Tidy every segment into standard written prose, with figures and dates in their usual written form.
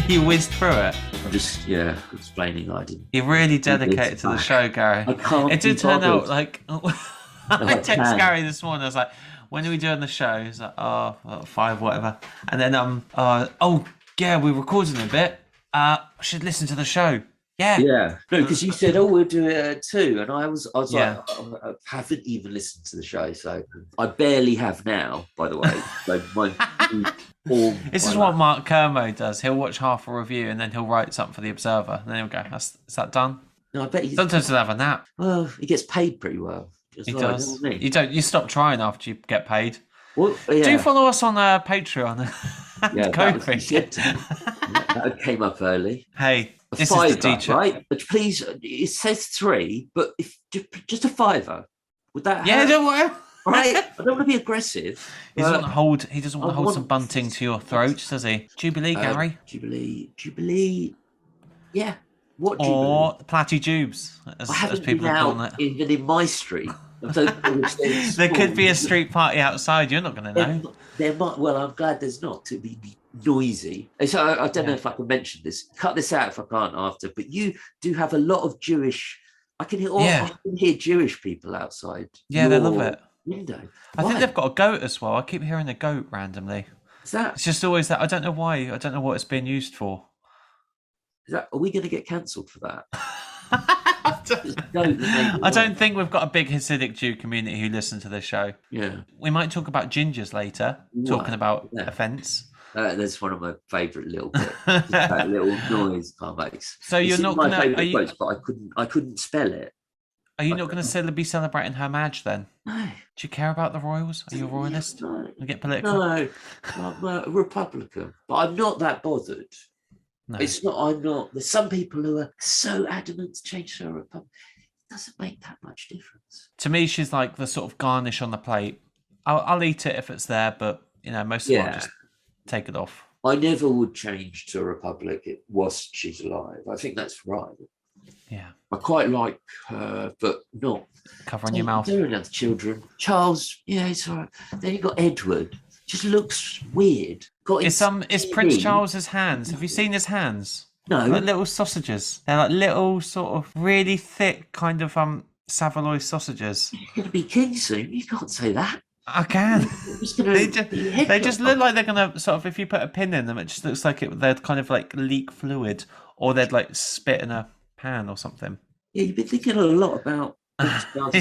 You whizzed through it. I'm just, explaining I didn't. You're really dedicated to the show, Gary. I can't. It did turn out like I texted can. Gary this morning. I was like, "When are we doing the show?" He's like, "Oh, 5, whatever." And then we're recording a bit. I should listen to the show. Yeah. No, because you said, we'll do it at 2. And I was like, I haven't even listened to the show. So I barely have now, by the way. So this is what Mark Kermo does. He'll watch half a review and then he'll write something for the Observer. And then he'll go, is that done? No, I bet sometimes he'll have a nap. Well, he gets paid pretty well. He does. You stop trying after you get paid. Well, yeah. Do follow us on Patreon. That came up early. Hey, this $5, is the teacher, right? But please, it says 3, but if just a $5, would that? Yeah, don't worry. Right, I don't want to be aggressive. He doesn't want to hold some bunting to your throat, does he? Jubilee, Gary. Jubilee. Yeah. What Jubilee? Or the Platty Jubes, as people are calling it. Even in my street. There could be a street party outside. You're not going to know. There might. Well, I'm glad there's not. To be noisy. So I don't know if I can mention this. Cut this out if I can't after. But you do have a lot of Jewish. I can hear Jewish people outside. Yeah, they love it. Window. I think they've got a goat as well. I keep hearing a goat randomly. Is that? It's just always that. I don't know why. I don't know what it's being used for. Are we going to get cancelled for that? I don't think we've got a big Hasidic Jew community who listen to this show. Yeah. We might talk about gingers later, talking about offence. That's one of my favourite little bits. That little noise car makes. So you're not going to... quotes, but I couldn't spell it. Are you not going to be celebrating her Madge then? No. Do you care about the royals? Are you a royalist? No. You get political? No. I'm a Republican. But I'm not that bothered. No. I'm not. There's some people who are so adamant to change to a Republican. It doesn't make that much difference. To me, she's like the sort of garnish on the plate. I'll eat it if it's there, but most of them just take it off. I never would change to a Republic whilst she's alive. I think that's right. Yeah. I quite like her, but not. Covering your mouth. There are other children. Charles, it's all right. Then you got Edward. Just looks weird. Is Prince Charles's hands? Have you seen his hands? No. Like little sausages. They're like little sort of really thick kind of Savoy sausages. You're going to be king soon. You can't say that. I can. They just look like they're going to sort of, if you put a pin in them, it just looks like they'd kind of like leak fluid, or they'd like spit in a pan or something. Yeah, you've been thinking a lot about I've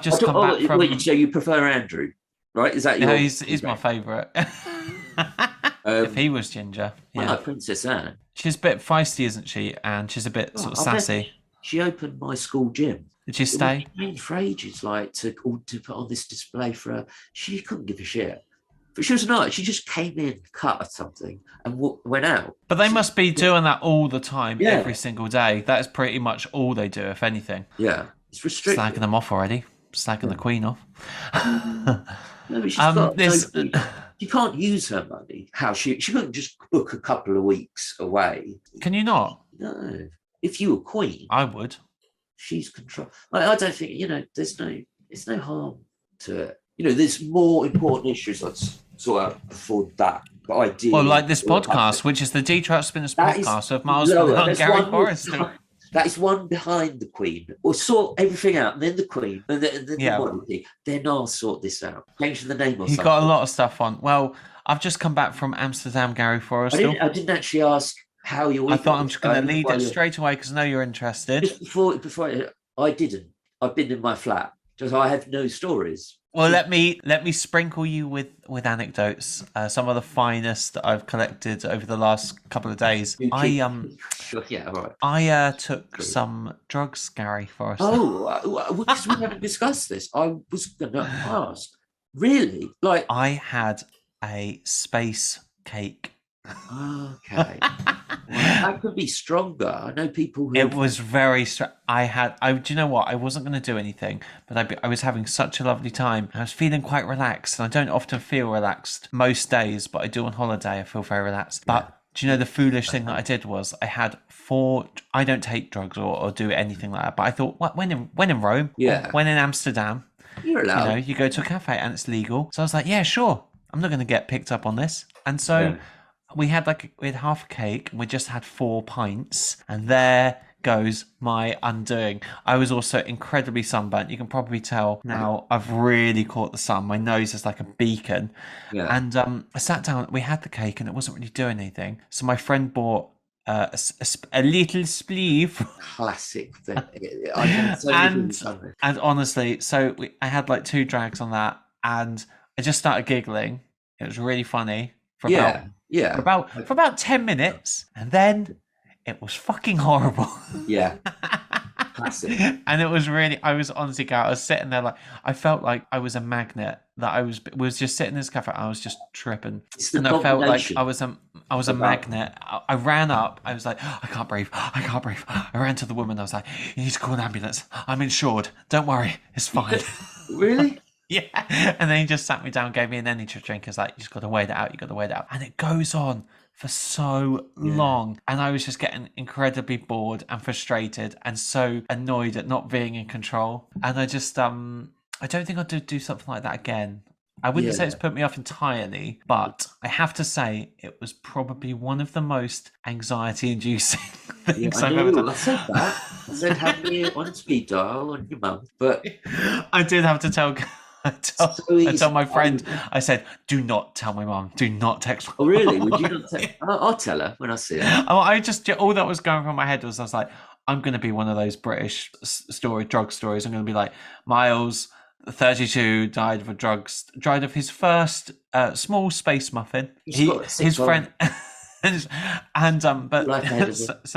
just come back from... Wait, so you prefer Andrew? Right, is that your? No, he's my favourite. If he was ginger, I like Princess Anne. She's a bit feisty, isn't she? And she's a bit sort of sassy. She opened my school gym. Did she stay? It was for ages, like to put on this display for her. She couldn't give a shit, but she was nice. She just came in, cut at something, and went out. But they must be doing that all the time, every single day. That is pretty much all they do, if anything. Yeah, it's restricted. Slagging them off already. Slagging the Queen off. No, but she's got you can't use her money. How she couldn't just book a couple of weeks away. Can you not? No. If you were Queen, I would. She's control. I don't think there's no harm to it. There's more important issues let's sort out before that. But ideally, well, like this podcast, which is the Trout Spinners podcast of Miles and Gary Forrester. That is one behind the Queen. Or sort everything out, and then the Queen, and then the monarchy. Then I'll sort this out. Change the name or something. You've got a lot of stuff on. Well, I've just come back from Amsterdam, Gary Forrester. I didn't actually ask how you're... I thought I'm just going to lead it straight away because I know you're interested. Just before I didn't. I've been in my flat. Just I have no stories. Well, let me sprinkle you with anecdotes. Some of the finest that I've collected over the last couple of days. I took some drugs, Gary Forrester. Oh, because we haven't discussed this. I was going to ask. Really? Like I had a space cake. Okay. Well, that could be stronger. I know people who... It was very... do you know what? I wasn't going to do anything, but I was having such a lovely time. I was feeling quite relaxed, and I don't often feel relaxed most days, but I do on holiday. I feel very relaxed. But do you know the foolish thing that I did was I had 4... I don't take drugs or do anything like that, but I thought, when in Rome, when in Amsterdam, you're allowed. You go to a cafe and it's legal. So I was like, yeah, sure. I'm not going to get picked up on this. And so... we had half a cake, and we just had 4 pints, and there goes my undoing. I was also incredibly sunburnt. You can probably tell now I've really caught the sun. My nose is like a beacon. Yeah. And I sat down, we had the cake, and it wasn't really doing anything. So my friend bought a little spleef. Classic thing. I can so and honestly, I had like 2 drags on that, and I just started giggling. It was really funny for about 10 minutes, and then it was fucking horrible. Yeah. Classic. And it was really, I was honestly, I was sitting there like, I felt like I was a magnet, that I was just sitting in this cafe, I was just tripping. And I felt like I was a magnet. I ran up, I was like, oh, I can't breathe. I ran to the woman, I was like, you need to call an ambulance. I'm insured. Don't worry, it's fine. Really? Yeah. And then he just sat me down, gave me an energy drink. He's like, you just got to wait it out. And it goes on for so long, and I was just getting incredibly bored and frustrated and so annoyed at not being in control. And I just I don't think I'd do something like that again. I wouldn't say it's put me off entirely, but I have to say it was probably one of the most anxiety-inducing things I've ever done. I said that. I said have me on speed dial on your mum, but I did have to tell. I told my friend, I said, do not tell my mum. Do not text my mum. Oh, really? Would you not tell? I'll tell her when I see her. All that was going through my head was, I was like, I'm going to be one of those British drug stories. I'm going to be like, Miles, 32, died of his first small space muffin. His friend... so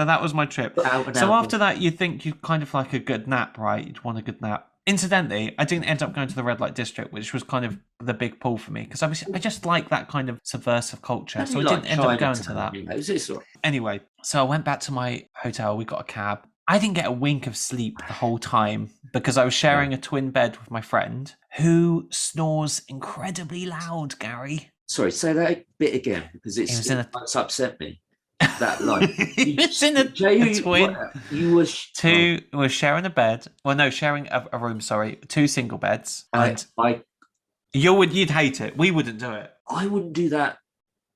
that was my trip. So after that, you'd think you'd kind of like a good nap, right? You'd want a good nap. Incidentally, I didn't end up going to the red light district, which was kind of the big pull for me, because I just like that kind of subversive culture. So I didn't end up going to that. Anyway, so I went back to my hotel. We got a cab. I didn't get a wink of sleep the whole time because I was sharing a twin bed with my friend who snores incredibly loud, Gary. Sorry, say that bit again, because it's upset me. That line. He was in a twin. We were sharing a bed. Well, no, sharing a room. Sorry, 2 single beds. And you'd hate it. We wouldn't do it. I wouldn't do that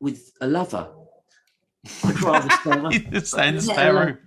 with a lover. I'd rather stay in the spare room.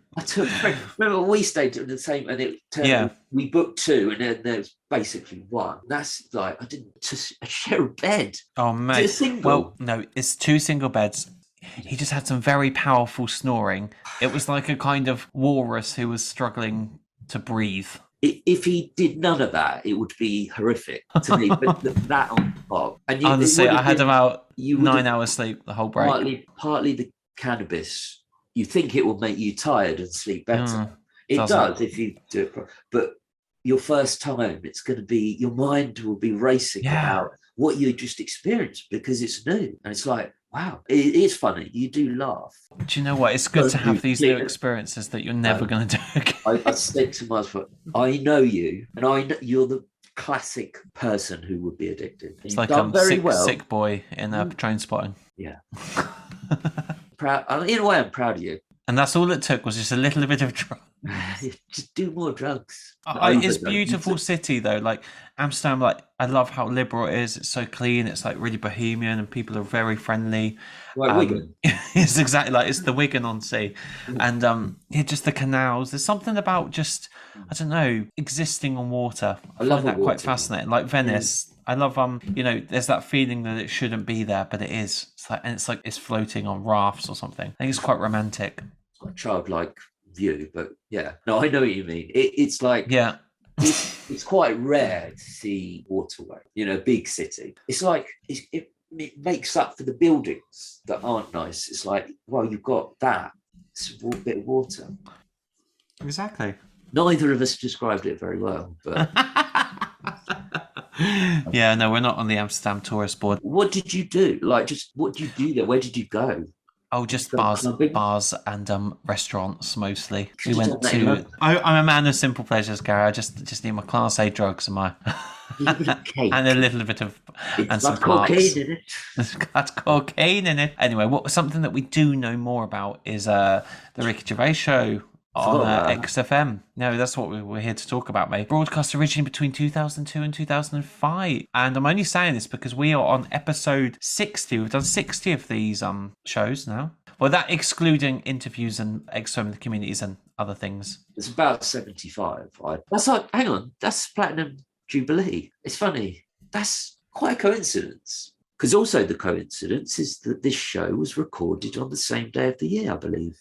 Remember, we stayed in the same, and it turned out we booked 2, and then there was basically 1. That's like, I didn't just share a bed. Oh, mate. Well, no, it's 2 single beds. He just had some very powerful snoring. It was like a kind of walrus who was struggling to breathe. If he did none of that, it would be horrific to me. But that on top. And honestly, I had about 9 hours sleep the whole break. Partly the cannabis. You think it will make you tired and sleep better. It does if you do it. But your first time, it's going to be, your mind will be racing about what you just experienced, because it's new. And it's like, wow, it is funny. You do laugh. Do you know what? It's good to have these new experiences that you're never going to do again. I said to myself, I know you, and I know you're the classic person who would be addicted. It's like sick boy in a train spotting. Yeah. In a way, I'm proud of you. And that's all it took, was just a little bit of drugs. Just do more drugs. It's a beautiful city, though. Like Amsterdam, like I love how liberal it is. It's so clean. It's like really bohemian, and people are very friendly. Like Wigan. It's exactly like it's the Wigan on Sea, and just the canals. There's something about just, I don't know, existing on water. I love that quite fascinating. Like Venice. I love there's that feeling that it shouldn't be there, but it is. It's like it's floating on rafts or something. I think it's quite romantic. It's like childlike view, but no, I know what you mean. It's like it's quite rare to see waterway, big city. It's like it makes up for the buildings that aren't nice. It's like, well, you've got that. It's a bit of water. Exactly. Neither of us described it very well, but no, we're not on the Amsterdam tourist board. What did you do? Like, just what did you do there? Where did you go? Oh, just bars and restaurants mostly. We went to. I'm a man of simple pleasures, Gary. I just need my Class A drugs and and a little bit of and some cocaine in it. It's got cocaine in it. Anyway, something that we do know more about is the Ricky Gervais show on XFM. No, that's what we're here to talk about, mate. Broadcast originally between 2002 and 2005. And I'm only saying this because we are on episode 60. We've done 60 of these shows now. Well, that excluding interviews and XFM the communities and other things. It's about 75. That's like, hang on, that's Platinum Jubilee. It's funny. That's quite a coincidence. Because also the coincidence is that this show was recorded on the same day of the year, I believe.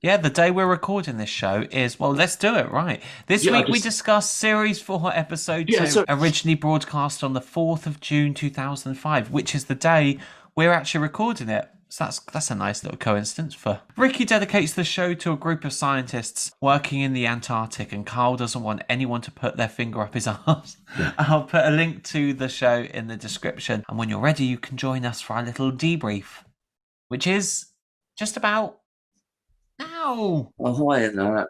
Yeah, the day we're recording this show is, well, let's do it, right. This week we discussed Series 4, Episode 2, originally broadcast on the 4th of June 2005, which is the day we're actually recording it. So that's a nice little coincidence for... Ricky dedicates the show to a group of scientists working in the Antarctic, and Karl doesn't want anyone to put their finger up his arse. I'll put a link to the show in the description, and when you're ready, you can join us for our little debrief, which is just about... now. Oh, I know.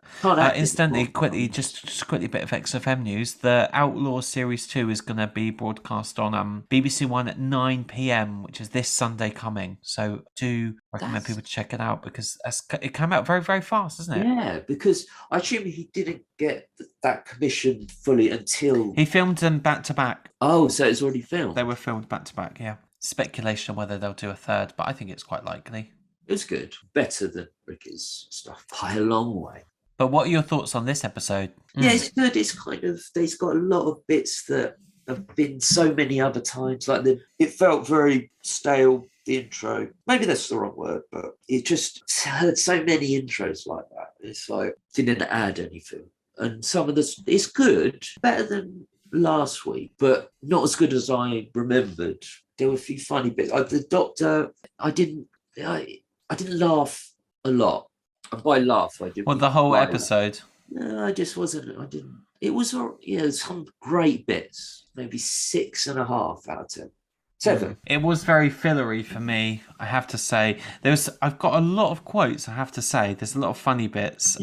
Instantly, quickly, just quickly, a bit of XFM news. The Outlaw Series 2 is going to be broadcast on BBC One at 9 p.m, which is this Sunday coming. So do recommend people to check it out because it came out very, very fast, isn't it? Yeah, because I assume he didn't get that commission fully until... He filmed them back to back. Oh, so it's already filmed? They were filmed back to back, yeah. Speculation on whether they'll do a third, but I think it's quite likely. It was good. Better than Ricky's stuff by a long way. But what are your thoughts on this episode? Yeah, it's good. It's kind of, there's got a lot of bits that have been so many other times. Like it felt very stale, the intro. Maybe that's the wrong word, but it just had so many intros like that. It's like, didn't add anything. And some of this, it's good, better than last week, but not as good as I remembered. There were a few funny bits. The Doctor, I didn't laugh a lot. And by laugh, I didn't. Well, the whole episode? No, I just wasn't. I didn't. It was, some great bits. Maybe 6.5 out of 10. 7. It was very fillery for me, I have to say. I've got a lot of quotes, I have to say. There's a lot of funny bits.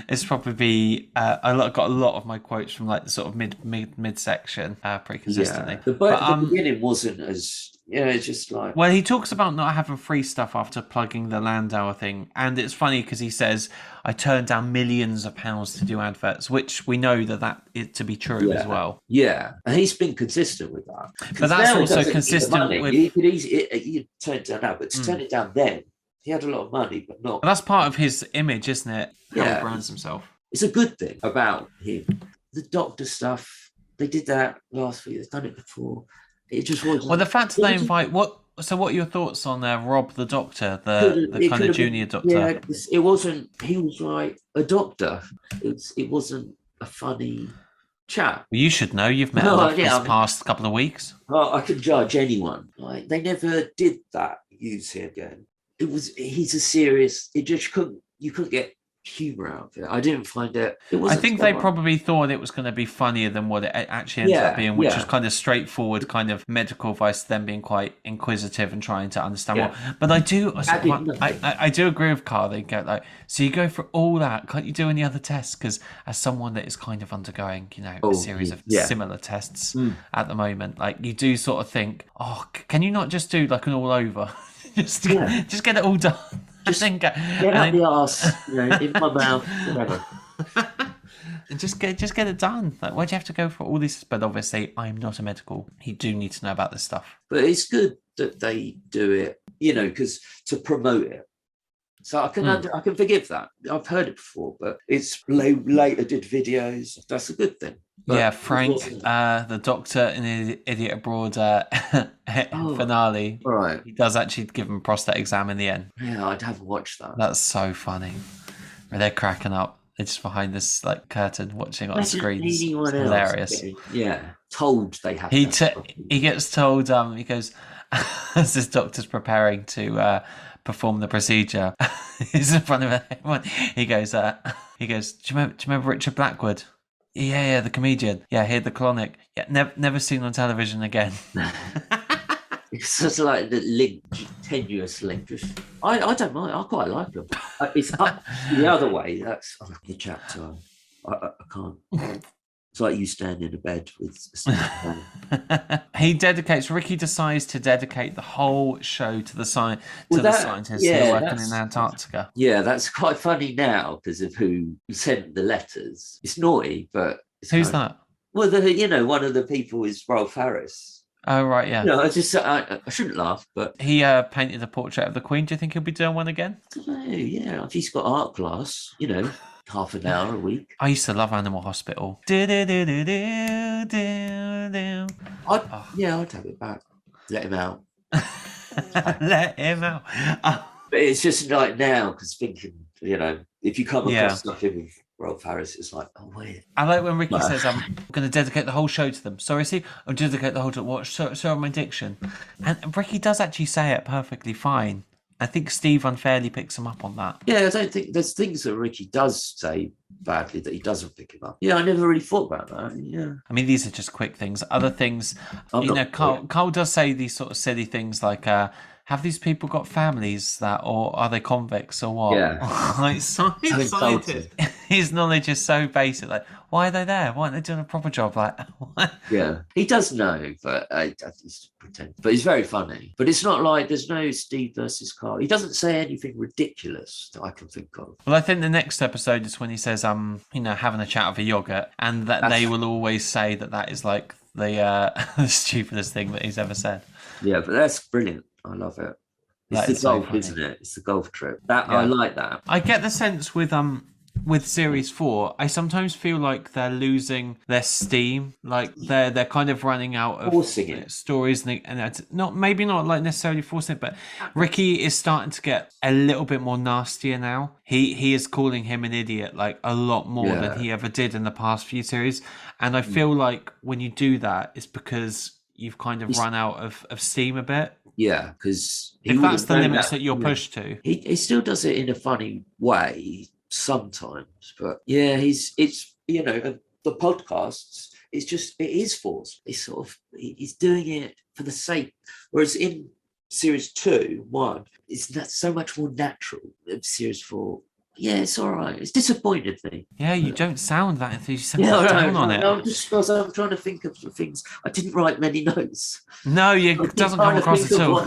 It's probably I got a lot of my quotes from like the sort of mid section pretty consistently. Yeah. The beginning wasn't as... Yeah, it's just like... Well, he talks about not having free stuff after plugging the Landauer thing. And it's funny because he says, I turned down millions of pounds to do adverts, which we know that is to be true as well. Yeah, and he's been consistent with that. But that's also consistent with... He turned it down now, but to turn it down then, he had a lot of money, but not... And that's part of his image, isn't it? How he brands himself. It's a good thing about him. The Doctor stuff, they did that last week. They've done it before. It just wasn't... Well, the fact that they invite... What are your thoughts on Rob the Doctor, the kind of junior Doctor? Yeah, it wasn't... He was like a doctor. It wasn't a funny chat. Well, you should know. You've met this past couple of weeks. Well, I can judge anyone. Like, they never did that, use him again. He's a serious... You couldn't get humour out of it. I didn't find it... I think they probably thought it was going to be funnier than what it actually ended up being, which was kind of straightforward, kind of medical advice, them being quite inquisitive and trying to understand what... But I do agree with Karl. They go like, so you go for all that, can't you do any other tests? Because as someone that is kind of undergoing, a series of similar tests at the moment, like you do sort of think, can you not just do like an all over? just get it all done. Just get up the arse, in my mouth, whatever. Just get it done. Like, why'd you have to go for all this? But obviously, I'm not a medical. You do need to know about this stuff. But it's good that they do it, because to promote it. So I can forgive that. I've heard it before, but it's later did videos. That's a good thing. But Frank, the Doctor in the Idiot Abroad finale. Right. He does actually give him a prostate exam in the end. Yeah, I'd have watched that. That's so funny. They're cracking up. They're just behind this curtain watching on screens. It's hilarious. Told they have. He gets told. He goes as this doctor's preparing to perform the procedure. He's in front of everyone. He goes. Do you remember Richard Blackwood? Yeah, the comedian. Yeah, he had the colonic. Yeah, never seen on television again. It's just like the link, tenuous link. I don't mind. I quite like them. It's up the other way. That's the chapter. I can't. It's like you stand in a bed with a ceiling fan. Ricky decides to dedicate the whole show to the scientists who are working in Antarctica. Yeah, that's quite funny now because of who sent the letters. It's naughty, but it's Who's that? Well, one of the people is Rolf Harris. Oh, right, yeah. No, I shouldn't laugh, but... He painted a portrait of the Queen. Do you think he'll be doing one again? I don't know, yeah. If he's got art class, half an hour a week. I used to love Animal Hospital. I'd have it back. Let him out. Let him out. But it's just like now, because thinking, if you come across nothing with Rolf Harris, it's like, oh, weird. I like when Ricky says, I'm going to dedicate the whole show to them. Sorry, see, I'll dedicate the whole to what? So my diction. And Ricky does actually say it perfectly fine. I think Steve unfairly picks him up on that. Yeah, I don't think there's things that Ricky does say badly that he doesn't pick him up. Yeah, I never really thought about that. Yeah. I mean, these are just quick things. Other things, Carl does say these sort of silly things like, have these people got families or are they convicts or what? Yeah. Like, scientists. His knowledge is so basic. Like, why are they there? Why aren't they doing a proper job? Like, what? Yeah, he does know, but I just pretend. But he's very funny. But it's not like there's no Steve versus Carl. He doesn't say anything ridiculous that I can think of. Well, I think the next episode is when he says, having a chat with a yogurt, and that they will always say that is like the stupidest thing that he's ever said. Yeah, but that's brilliant. I love it. It's the golf, isn't it? It's the golf trip. I like that. I get the sense with Series 4, I sometimes feel like they're losing their steam. Like they're kind of running out of stories, and it's maybe not like necessarily forcing it, but Ricky is starting to get a little bit more nastier now. He is calling him an idiot like a lot more than he ever did in the past few series, and I feel like when you do that, it's because you've kind of run out of steam a bit. Yeah, because if that's the limits that you're pushed to, he still does it in a funny way sometimes, but yeah, the podcasts. It is forced. It's sort of he's doing it for the sake. Whereas in Series 1, it's not so much more natural. Series 4. Yeah, it's all right. It's disappointed me. Yeah, you don't sound that enthusiastic down on it. No, just because I'm trying to think of things. I didn't write many notes. No, it doesn't come across at all.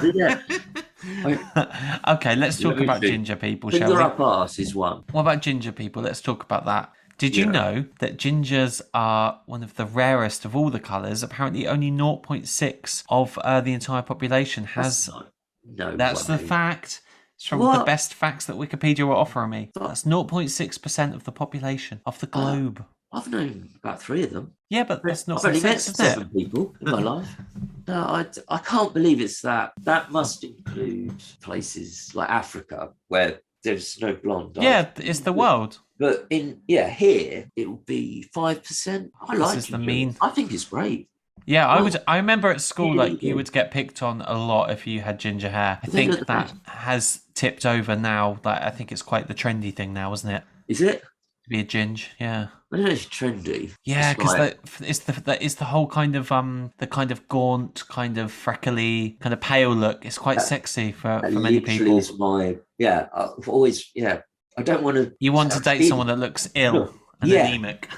Okay, let's talk about ginger people, shall we? Finger up arse is one. What about ginger people? Let's talk about that. Did you know that gingers are one of the rarest of all the colours? Apparently only 0.6 of the entire population has... That's the fact. It's from the best facts that Wikipedia were offering me. That's 0.6% of the population of the globe. I've known about 3 of them. Yeah, but that's not... I've only met 7 people in my life. No, I can't believe it's that. That must include places like Africa where there's no blonde. Yeah, it's the world. But here it will be 5%. I like it. I think it's great. Yeah, I remember at school, like, you would get picked on a lot if you had ginger hair. I think that has tipped over now. Like, I think it's quite the trendy thing now, isn't it? Is it? To be a ginge, yeah. I don't know if it's trendy. Yeah, because it's the whole kind of the kind of gaunt, kind of freckly, kind of pale look. It's quite sexy for many people. Is I've always I don't want to. You want to date someone that looks ill and anemic.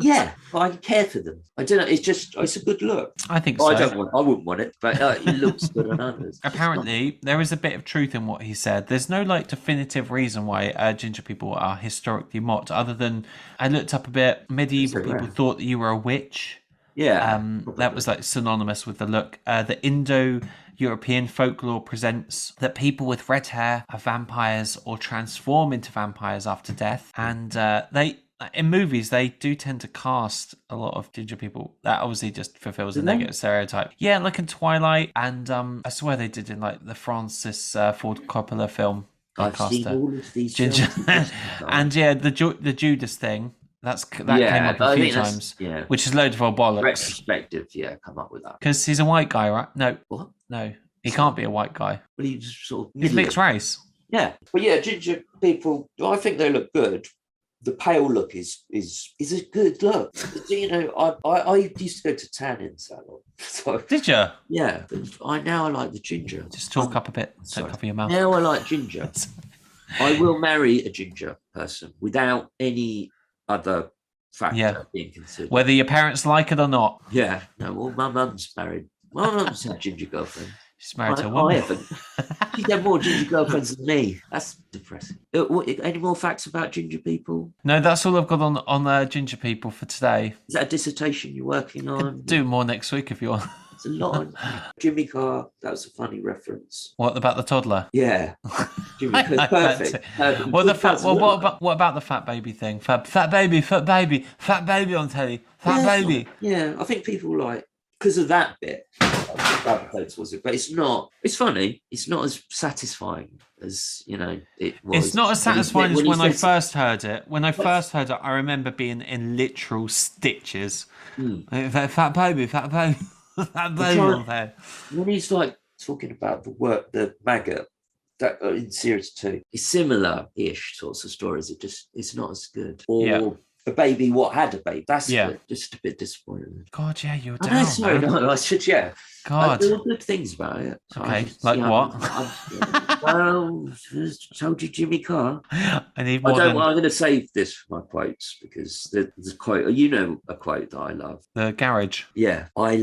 Yeah, but I care for them. I don't know. It's a good look. I think so. I wouldn't want it, but it looks good on others. Apparently, there is a bit of truth in what he said. There's no definitive reason why ginger people are historically mocked, other than I looked up a bit. Medieval people thought that you were a witch. Yeah, that was synonymous with the look. The Indo-European folklore presents that people with red hair are vampires or transform into vampires after death, and in movies, they do tend to cast a lot of ginger people. That obviously just fulfills a negative stereotype. Yeah, like in Twilight, and I swear they did in the Francis Ford Coppola film. I've seen all of these ginger, and the Judas thing. That came up a few times, which is loads of old bollocks. Retrospective, come up with that because he's a white guy, right? No, what? No, he can't be a white guy. Well, he's sort of he's mixed race. Yeah, but ginger people. I think they look good. The pale look is a good look. I used to go to tanning salon. So, did you? Yeah, I like the ginger. Just talk up a bit. Don't cover your mouth. Now I like ginger. I will marry a ginger person without any other factor being considered. Whether your parents like it or not. Yeah. No, well, my mum's married. My mum's had ginger girlfriend. She's married to a woman. I haven't. She's had more ginger girlfriends than me. That's depressing. Any more facts about ginger people? No, that's all I've got on ginger people for today. Is that a dissertation you're working on? Do more next week if you want. It's a lot on Jimmy Carr. That was a funny reference. What about the toddler? Yeah, Jimmy Carr. Perfect. What about the fat baby thing? Fat baby on telly. Fat baby. Yeah, I think people like because of that bit. Was it? But it's not. It's funny. It's not as satisfying as it was. It's not as satisfying as when I first heard it. When I first heard it, I remember being in literal stitches. Fat baby. When he's like talking about the maggot that in series 2, it's similar-ish sorts of stories. It's not as good. Or a baby what had a baby. That's good. Just a bit disappointing. God, yeah, you're down. Sorry, no, I should, yeah. God, there were good things about it. So okay, what? Well, told you Jimmy Carr. I need more. I'm going to save this for my quotes because there's a quote. A quote that I love. The garage. Yeah, I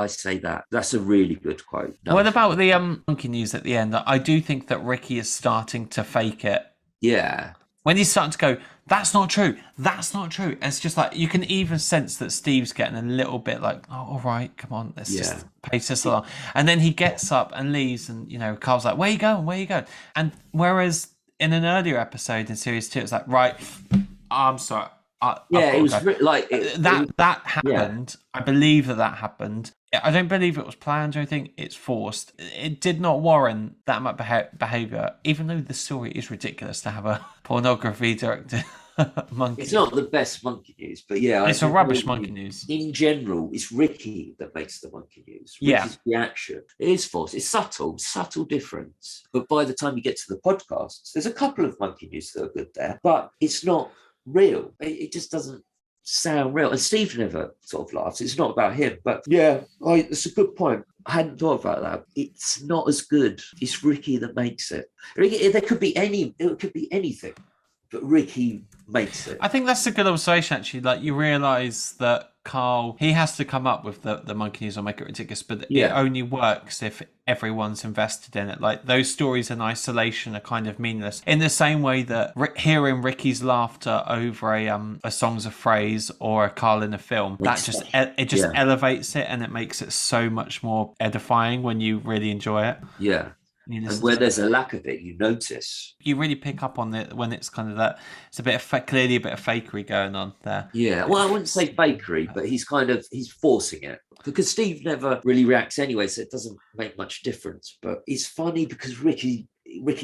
say that. That's a really good quote. No, what about the monkey news at the end? I do think that Ricky is starting to fake it. Yeah. When he's starting to go, that's not true. That's not true. And it's just like, you can even sense that Steve's getting a little bit like, oh, all right, come on, let's just pace this along. And then he gets up and leaves and, Carl's like, where you going? Where you going? And whereas in an earlier episode in series 2, it's like, right, I'm sorry. It was that happened. I believe that happened. I don't believe it was planned or anything. It's forced. It did not warrant that much behaviour, even though the story is ridiculous to have a pornography director monkey. It's not the best monkey news, but it's a rubbish monkey news. In general, it's Ricky that makes the monkey news. Ricky's reaction. It is forced. It's subtle difference. But by the time you get to the podcasts, there's a couple of monkey news that are good there, but it's not real. It just doesn't sound real. And Steve never sort of laughs. It's not about him. But it's a good point. I hadn't thought about that. It's not as good. It's Ricky that makes it. It could be anything, but Ricky makes it. I think that's a good observation, actually. Like, you realise that Karl, he has to come up with the monkey news or make it ridiculous, but it only works if everyone's invested in it. Like, those stories in isolation are kind of meaningless. In the same way that hearing Ricky's laughter over a Songs of Phrase or a Karl in a film, it just elevates it and it makes it so much more edifying when you really enjoy it. Yeah. And where there's a lack of it, you notice. You really pick up on it when it's kind of that. It's clearly a bit of fakery going on there. Yeah, well, I wouldn't say fakery, but he's forcing it because Steve never really reacts anyway, so it doesn't make much difference. But it's funny because Ricky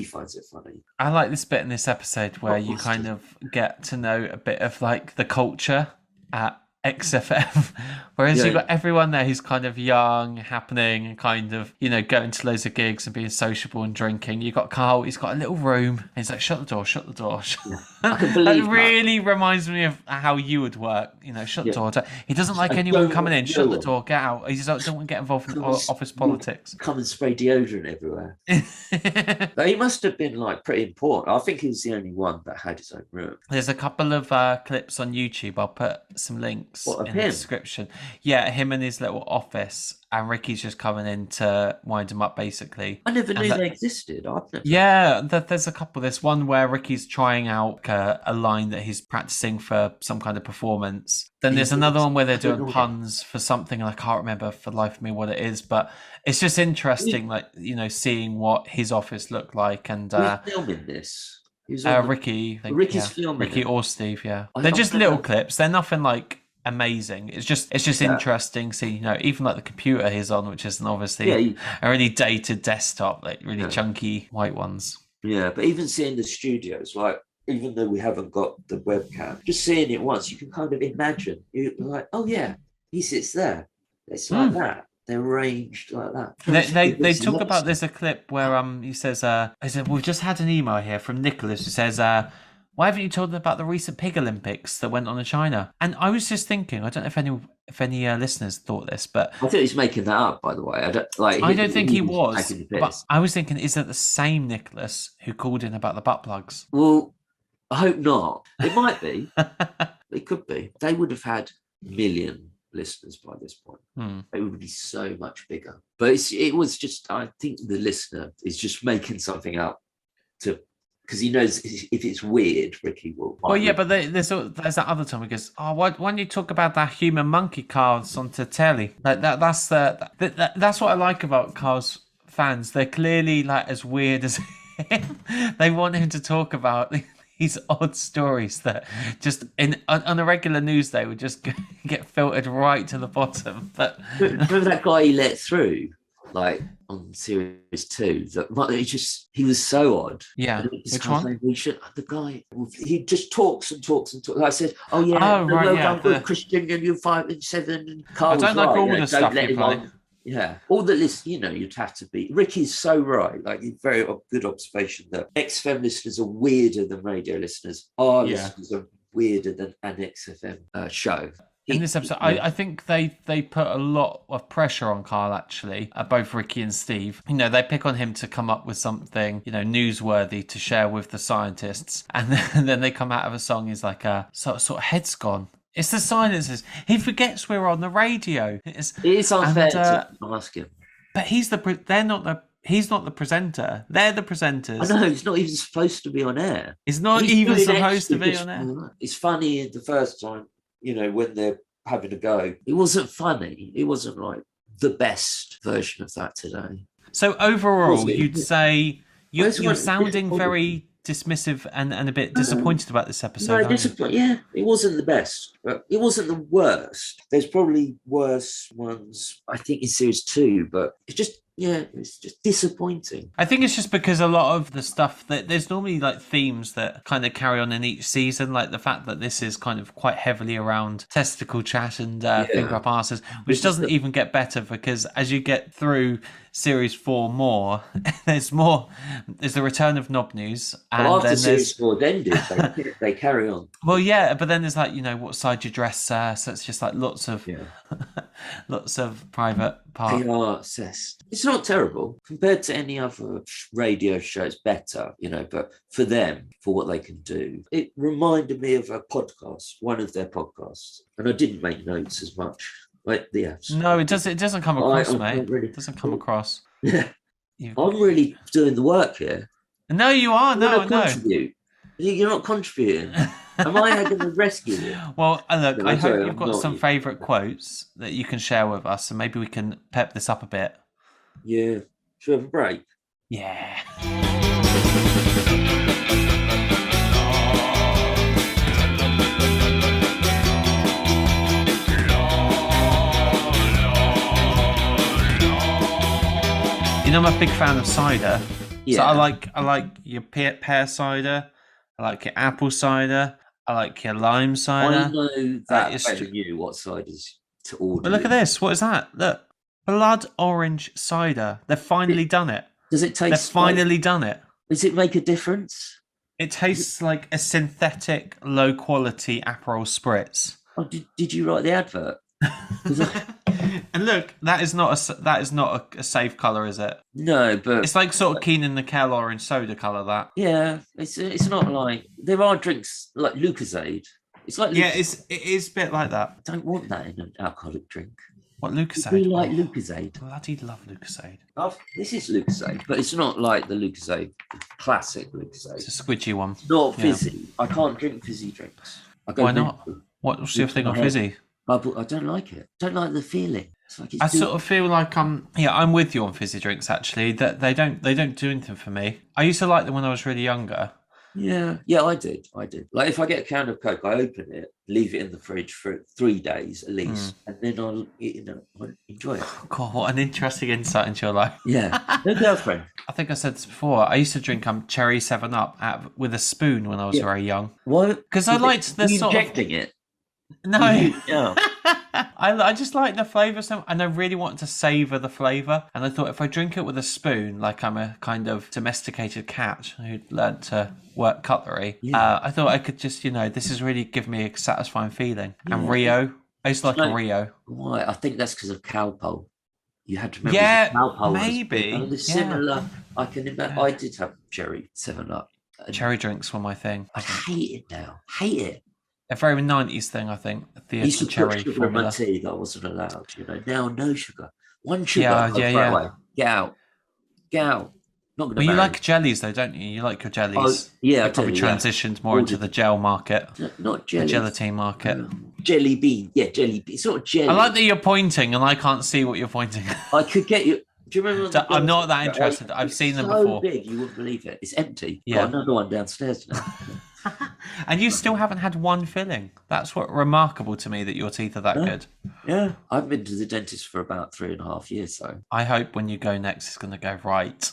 finds it funny. I like this bit in this episode where you kind of get to know a bit of like the culture at XFM, whereas you've got everyone there who's kind of young, happening, and kind of going to loads of gigs and being sociable and drinking. You've got Karl, he's got a little room and he's like, shut the door. I can believe that really reminds me of how you would work. Shut the door. He doesn't like anyone coming in. Shut the door. Get out. He just don't want to get involved in office politics. Come and spray deodorant everywhere. But he must have been like pretty important. I think he was the only one that had his own room. There's a couple of clips on YouTube. I'll put some links in the description. Yeah, him in his little office, and Ricky's just coming in to wind him up, basically. I never knew they existed. There's a couple. There's one where Ricky's trying out a line that he's practicing for some kind of performance. Then there's another one where they're doing puns for something, and I can't remember for the life of me what it is, but it's just interesting, seeing what his office looked like. And who's filming this? Ricky. Ricky's filming Ricky or Steve, yeah. They're just little clips. They're nothing like amazing. It's just interesting seeing, even like the computer he's on, which isn't obviously a really dated desktop, like really chunky white ones. Yeah, but even seeing the studios, like, even though we haven't got the webcam, just seeing it once, you can kind of imagine. You're like, oh yeah, he sits there. It's like that. They're arranged like that. They talk about, there's a clip where he says, we've just had an email here from Nicholas who says, why haven't you told them about the recent Pig Olympics that went on in China? And I was just thinking, I don't know if any listeners thought this, but I think he's making that up, by the way. I don't think he was. But I was thinking, is that the same Nicholas who called in about the butt plugs? Well, I hope not. It might be. It could be. They would have had a million listeners by this point. Hmm. It would be so much bigger. But it was just, I think the listener is just making something up because he knows if it's weird, Ricky will. Well, yeah, but there's that other time he goes, "Oh, why don't you talk about that human monkey cards onto telly?" Like that's that's what I like about Carl's fans. They're clearly like as weird as him. They want him to talk about these odd stories that just on a regular news day would just get filtered right to the bottom. But remember that guy he let through, like on series 2, that he was so odd. Yeah, which one? The guy, he just talks and talks and talks. I said, "Oh yeah, Christian, and you're 5 and 7." And Carl, I don't like all the stuff you play. Yeah, all the lists, you'd have to be. Ricky's so right. Like, very good observation that XFM listeners are weirder than radio listeners. Our listeners are weirder than an XFM show. In this episode, I think they put a lot of pressure on Karl, actually, both Ricky and Steve. They pick on him to come up with something, newsworthy to share with the scientists. And then they come out of a song, is like a sort of head's gone. It's the silences. He forgets we're on the radio. It is unfair to ask him. But he's not the presenter. They're the presenters. I know, he's not even supposed to be on air. He's not even supposed to be on air. It's funny the first time, when they're having a go. It wasn't funny. It wasn't like the best version of that today. So overall, you'd say you're sounding very dismissive and a bit disappointed about this episode. Yeah, it wasn't the best, but it wasn't the worst. There's probably worse ones, I think, in series 2, but it's just disappointing. I think it's just because a lot of the stuff that there's normally like themes that kind of carry on in each season, like the fact that this is kind of quite heavily around testicle chat and finger up arses, which doesn't even get better because as you get through series 4 more, there's the return of Knob News, and after then series 4 ended, they carry on. Well, yeah, but then there's like what side you dress, so it's just like lots of private part. PR assessed. It's not terrible compared to any other radio show. It's better, but for them, for what they can do, it reminded me of a podcast, one of their podcasts, and I didn't make notes as much. No, it doesn't come across, mate. It doesn't come across. Yeah, I'm really doing the work here. No, you are. No. You're not contributing. Am I going to rescue you? Well, look, I hope you've got some favourite quotes that you can share with us, and maybe we can pep this up a bit. Yeah. Should we have a break? Yeah. I'm a big fan of cider. Yeah. So I like your pear cider. I like your apple cider. I like your lime cider. I know that is better than you what ciders to order. But look at this. What is that? Look. Blood orange cider. They've finally done it. Does it taste? They've finally done it. Does it make a difference? It tastes like a synthetic, low quality Aperol spritz. Oh, did you write the advert? And look, that is not a safe colour, is it? No, but it's like sort of Keenan and Kel orange soda colour. That it's not like there are drinks like Lucozade. It's like it is a bit like that. I don't want that in an alcoholic drink. What Lucozade? We like Lucozade. Bloody love Lucozade. This is Lucozade, but it's not like the Lucozade classic Lucozade. It's a squidgy one. Not fizzy. I can't drink fizzy drinks. Why not? What's your thing on fizzy? I don't like it. I don't like the feeling. It's like I sort of feel like I'm with you on fizzy drinks actually. That they don't do anything for me. I used to like them when I was really younger. Yeah, I did. Like if I get a can of Coke, I open it, leave it in the fridge for 3 days at least, and then I'll enjoy it. God, what an interesting insight into your life. Yeah, no girlfriend. I think I said this before. I used to drink cherry 7-Up with a spoon when I was very young. Why? Because I liked the sort of injecting it. No, I just like the flavour, and I really wanted to savour the flavour. And I thought if I drink it with a spoon, like I'm a kind of domesticated cat who'd learned to work cutlery, I thought I could just, this is really give me a satisfying feeling. Yeah. And Rio, I used to like a Rio. Why? I think that's because of Cowpole. You had to remember. Yeah, Cowpole maybe. Similar. I can imagine. I did have cherry 7-Up. Cherry drinks were my thing. I hate it now. Hate it. a very 90s thing, I think. I used The to put cherry sugar in my formula. tea that I wasn't allowed. Now no sugar. One sugar, Yeah, I'll yeah, throw it yeah. away. Get out. Get out. Not going to Well, you marry. like jellies though, don't you? You like your Oh, jellies. yeah, I You do. probably Yeah. transitioned more into Ordered the gel market, not the jellies. gelatine market. Jelly bean. Yeah, jelly bean. It's not I jelly. like that you're pointing and I can't see what you're pointing. I could get you. Do you remember the I'm girls? not that interested. I've It's seen them so before. big, you wouldn't believe it. It's empty. Got Yeah. another one downstairs now. And you still haven't had one filling. That's what remarkable to me that your teeth are that No. good. Yeah, I've been to the dentist for about 3.5 years, so I hope when you go next, it's going to go right.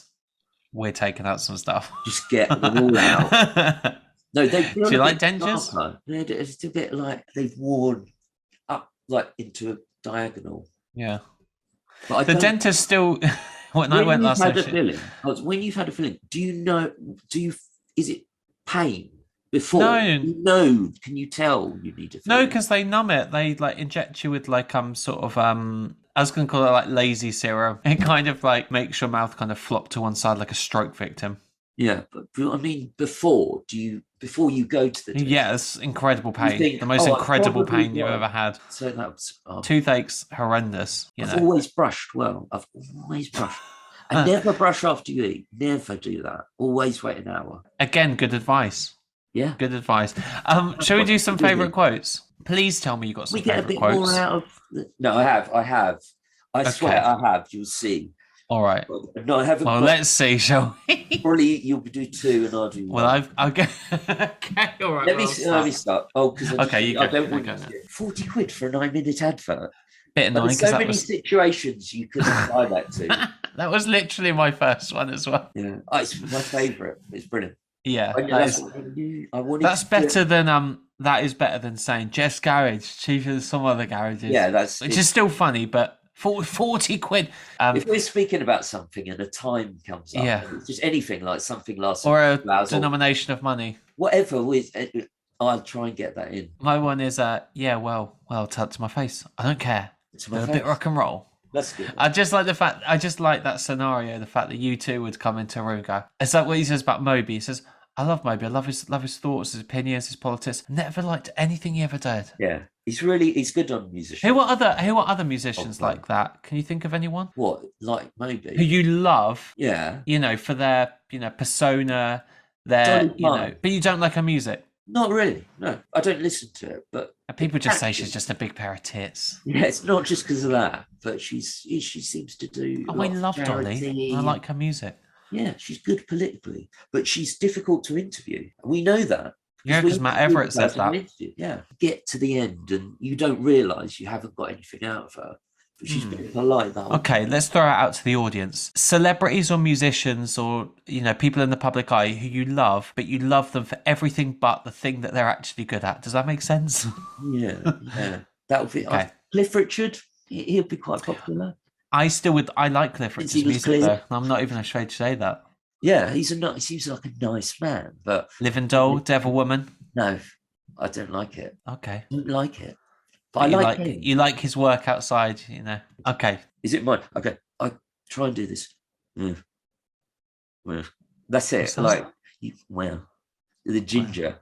We're taking out some stuff. just get them all out. No, they feel Do you a like bit dentures? darker. It's a bit like they've worn up, like into a diagonal. Yeah. But The dentist still. When I when went you've last had time, a filling, when you've had a filling, do you know? Is it pain before? No. Can you tell you need a No, filling? because they numb it. They like inject you with like sort of I was gonna call it like lazy serum. It kind of like makes your mouth kind of flop to one side like a stroke victim. Yeah, but I mean, before you go to the dentist, Yeah, it's incredible pain. think, The most "Oh, I've incredible probably pain you've got-" ever had. so that's Toothache's horrendous. You I've know. always brushed well. I've always brushed. And never brush after you eat. Never do that. Always wait an hour. Again, good advice. Yeah. Good advice. Shall we do some favourite quotes? Please tell me you got some We get a favourite bit quotes. more out of. No, I have. I swear I have. You'll see. All right. No, I haven't. Well, let's see, shall we? Probably you'll do two and I'll do one. Well, I'll go. Okay, all right. Let me start. Oh, because Okay,40 for a 9-minute advert. Bit annoying There's so many situations you could apply that to. That was literally my first one as well. Yeah, it's my favourite. It's brilliant. Yeah, that's better than That is better than saying Jeff's garage cheaper than some other garages. Yeah, which is still funny, but 40 quid. If we're speaking about something and a time comes up, yeah, it's just anything like something lasts or a denomination of money, whatever. I'll try and get that in. My one is well, tell it to my face. I don't care. It's a bit rock and roll. That's good. I just like that scenario, the fact that you two would come into a room and go, it's like what he says about Moby. He says, I love Moby. I love his thoughts, his opinions, his politics. Never liked anything he ever did. Yeah. He's good on musicians. Who are other musicians like that? Can you think of anyone? What, like Moby? Who you love? Yeah. For their, persona, their, but you don't like her music. Not really. No, I don't listen to it. But people just say she's just a big pair of tits. Yeah, it's not just because of that, but she seems to do. Oh, I love Dolly. I like her music. Yeah, she's good politically, but she's difficult to interview. We know that. Yeah, because Matt Everett says that. Yeah, get to the end and you don't realise you haven't got anything out of her. But she's been polite that. Okay, let's throw it out to the audience. Celebrities or musicians or, people in the public eye who you love, but you love them for everything but the thing that they're actually good at. Does that make sense? Yeah. That would be okay. Cliff Richard, he'll be quite popular. I like Cliff Richard's music, though. I'm not even afraid to say that. Yeah, he seems like a nice man, but... Living Doll, Devil Woman? No, I don't like it. Okay. I don't like it. But you like his work outside, Okay. Is it mine? Okay, I try and do this. That's it. The ginger.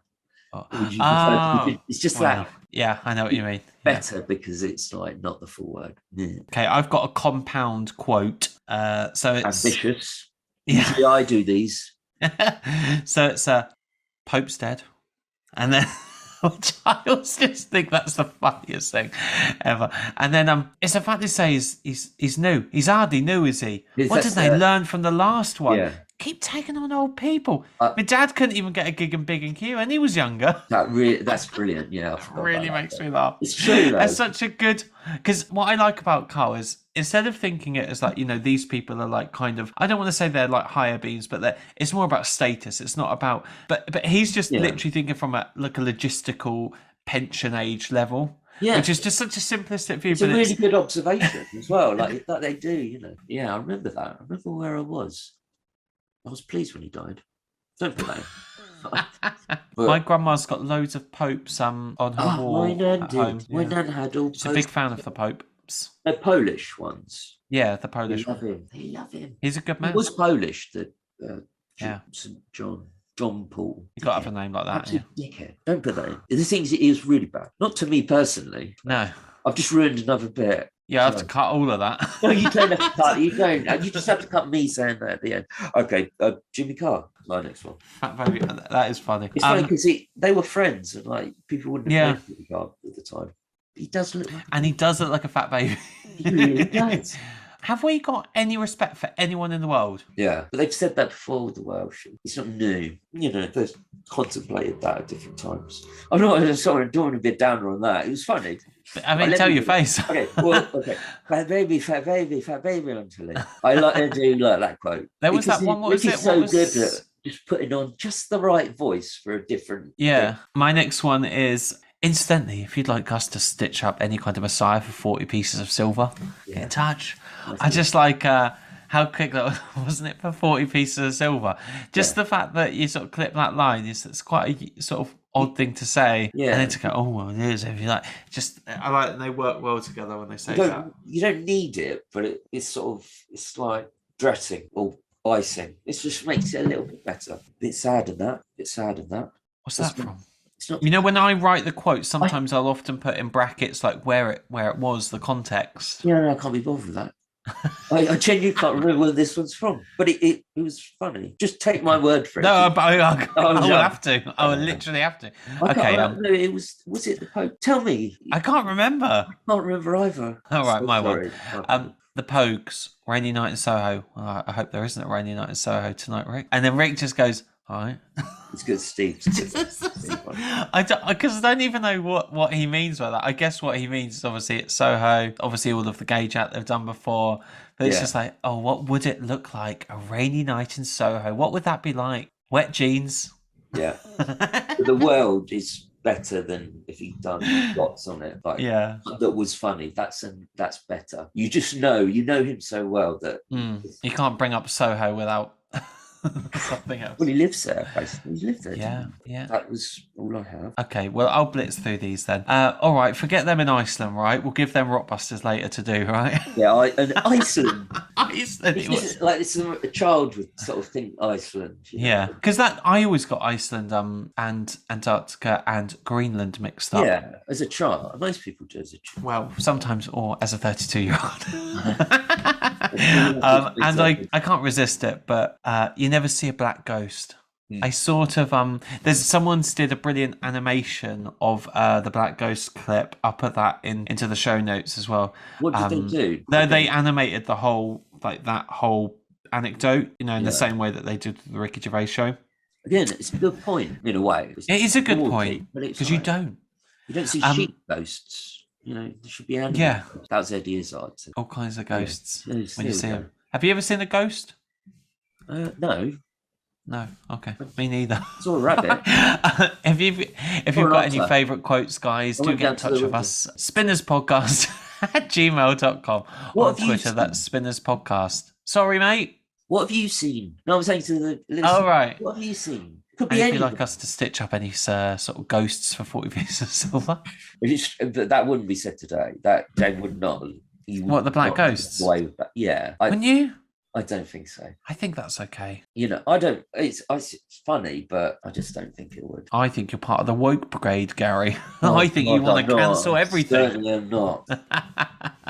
It's just that. Yeah, I know what you mean. Better because it's like not the full word. Yeah. Okay, I've got a compound quote. So it's ambitious. Yeah, usually I do these. So it's Pope's dead, and then. Which I always just think that's the funniest thing ever. And then it's the fact they say he's new. He's hardly new, is he? What did they learn from the last one? Yeah. Keep taking on old people. My dad couldn't even get a gig in Big and Q, and he was younger. That's brilliant. Yeah, really makes me laugh. It's true. That's such a good. Because what I like about Karl is instead of thinking it as like these people are like kind of, I don't want to say they're like higher beings, but it's more about status. It's not about. But he's just literally thinking from a logistical pension age level. Yeah, which is just such a simplistic view. It's a really good observation as well. Like that they do. Yeah, I remember that. I remember where I was. I was pleased when he died. Don't blame. My grandma's got loads of popes on her wall at home. My nan had all. She's a big fan of the popes. They're Polish ones. Yeah, the Polish. They love him. He's a good man. He was Polish. St. John. John Paul. You got to have a name like that. Absolute dickhead. Don't put that in. The things it is really bad. Not to me personally. No. I've just ruined another bit. Yeah, I have to cut all of that. No, you don't have to cut. You don't. You just have to cut me saying that at the end. Okay, Jimmy Carr, my next one. Fat baby, that is funny. It's funny because they were friends and like people wouldn't have known Jimmy Carr at the time. He does look like, and he does look like a fat baby. He really does. Have we got any respect for anyone in the world? Yeah, but they've said that before with the Welsh. It's not new. You know, they've contemplated that at different times. I'm not sorry, I don't want to be a downer on that. It was funny. I mean, tell your face. Okay, well, okay. Fat baby, on telly. I do like that quote. There was that one. What was it? So good at just putting on just the right voice for a different. Yeah, thing. my next one is. Incidentally, if you'd like us to stitch up any kind of Messiah for 40 pieces of silver, get in touch. I just like how quick that was, wasn't it, for 40 pieces of silver? Just the fact that you sort of clip that line, it's quite a sort of odd thing to say. Yeah. And then to go, oh, well, it is. If you like, just, I like that they work well together when they say that. You don't need it, but it's sort of, it's like dressing or icing. It just makes it a little bit better. A bit sad in that. What's that from? You know, when I write the quote, sometimes I'll often put in brackets like where it was, the context. Yeah, no, I can't be bothered with that. I genuinely can't remember where this one's from, but it was funny. Just take my word for it. No, I will have to. I will literally have to. Okay. No, it was it the Pope? Tell me. I can't remember. I can't remember either. All right, my one. The Pogues, rainy night in Soho. I hope there isn't a rainy night in Soho tonight, Rick. And then Rick just goes, all right. It's good, Steve. I don't even know what he means by that. I guess what he means is obviously it's Soho, obviously all of the gauge out they've done before. But it's just like, oh, what would it look like? A rainy night in Soho. What would that be like? Wet jeans. Yeah. The world is better than if he'd done dots on it. Like, that was funny. That's better. You just know him so well that you can't bring up Soho without something else. Well, he lives there, basically. He lived there. Yeah. That was all I have. Okay, well, I'll blitz through these then. All right, forget them in Iceland, right? We'll give them Rockbusters later to do, right? Yeah, and Iceland. Iceland. It's like it's a child would sort of think Iceland. Yeah, because I always got Iceland and Antarctica and Greenland mixed up. Yeah, as a child. Most people do as a child. Well, sometimes, or as a 32-year-old. And I can't resist it, but you never see a black ghost. I sort of someone's did a brilliant animation of the black ghost clip. I'll put that into the show notes as well. What did they do? They animated the whole that whole anecdote, in the same way that they did the Ricky Gervais show. Again, it's a good point in a way. It is a good point because you don't see sheep ghosts. There should be animals. Yeah, that's Eddie Izzard. All kinds of ghosts when you see them. Have you ever seen a ghost? No. No, okay, me neither. It's all a rabbit. If you've got any favourite quotes, guys, do get in touch with us. spinnerspodcast@gmail.com. On Twitter, that's Spinners Podcast. Sorry, mate. What have you seen? No, I'm saying to the listeners. Oh, right. What have you seen? Could be anything. If you'd like us to stitch up any sort of ghosts for 40 pieces of silver. That wouldn't be said today. That Jane would not. What, the black ghosts? Yeah. Wouldn't you? I don't think so. I think that's okay. I don't. It's funny, but I just don't think it would. I think you're part of the woke brigade, Gary. I think you want to cancel everything. Certainly am not.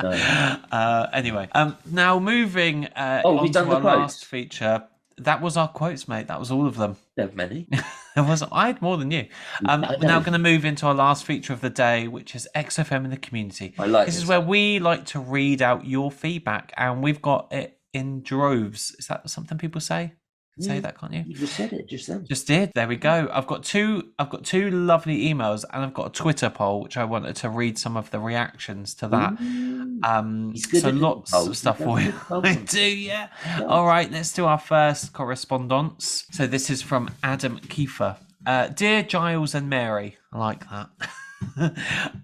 No. Anyway, now moving on to our last feature. That was our quotes, mate. That was all of them. There are many. I had more than you. We're now going to move into our last feature of the day, which is XFM in the community. This is where we like to read out your feedback, and we've got it in droves. Is that something people say? Say that, can't you? You just said it just then. Just did. There we go. I've got two lovely emails, and I've got a Twitter poll which I wanted to read some of the reactions to that. So lots of stuff for you. I do, yeah. All right, let's do our first correspondence. So this is from Adam Kiefer. Dear Giles and Mary, I like that.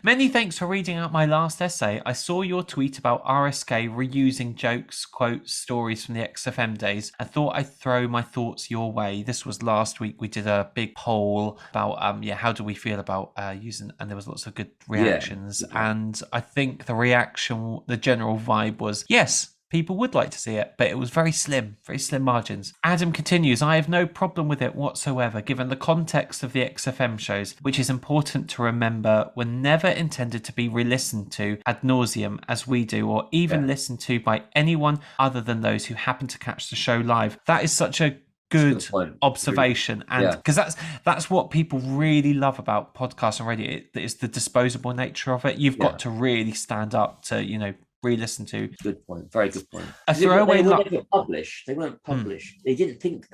Many thanks for reading out my last essay. I saw your tweet about RSK reusing jokes, quotes, stories from the XFM days. I thought I'd throw my thoughts your way. This was last week. We did a big poll about how do we feel about using, and there was lots of good reactions. And I think the general vibe was yes. people would like to see it, but it was very slim margins. Adam continues, I have no problem with it whatsoever, given the context of the XFM shows, which is important to remember were never intended to be re-listened to ad nauseum as we do, or even listened to by anyone other than those who happen to catch the show live. That is such a good observation, and because that's what people really love about podcasts and radio. It's the disposable nature of it. You've got to really stand up to re-listen to. Good point. Very good point. A throwaway they weren't published. They weren't published. They didn't think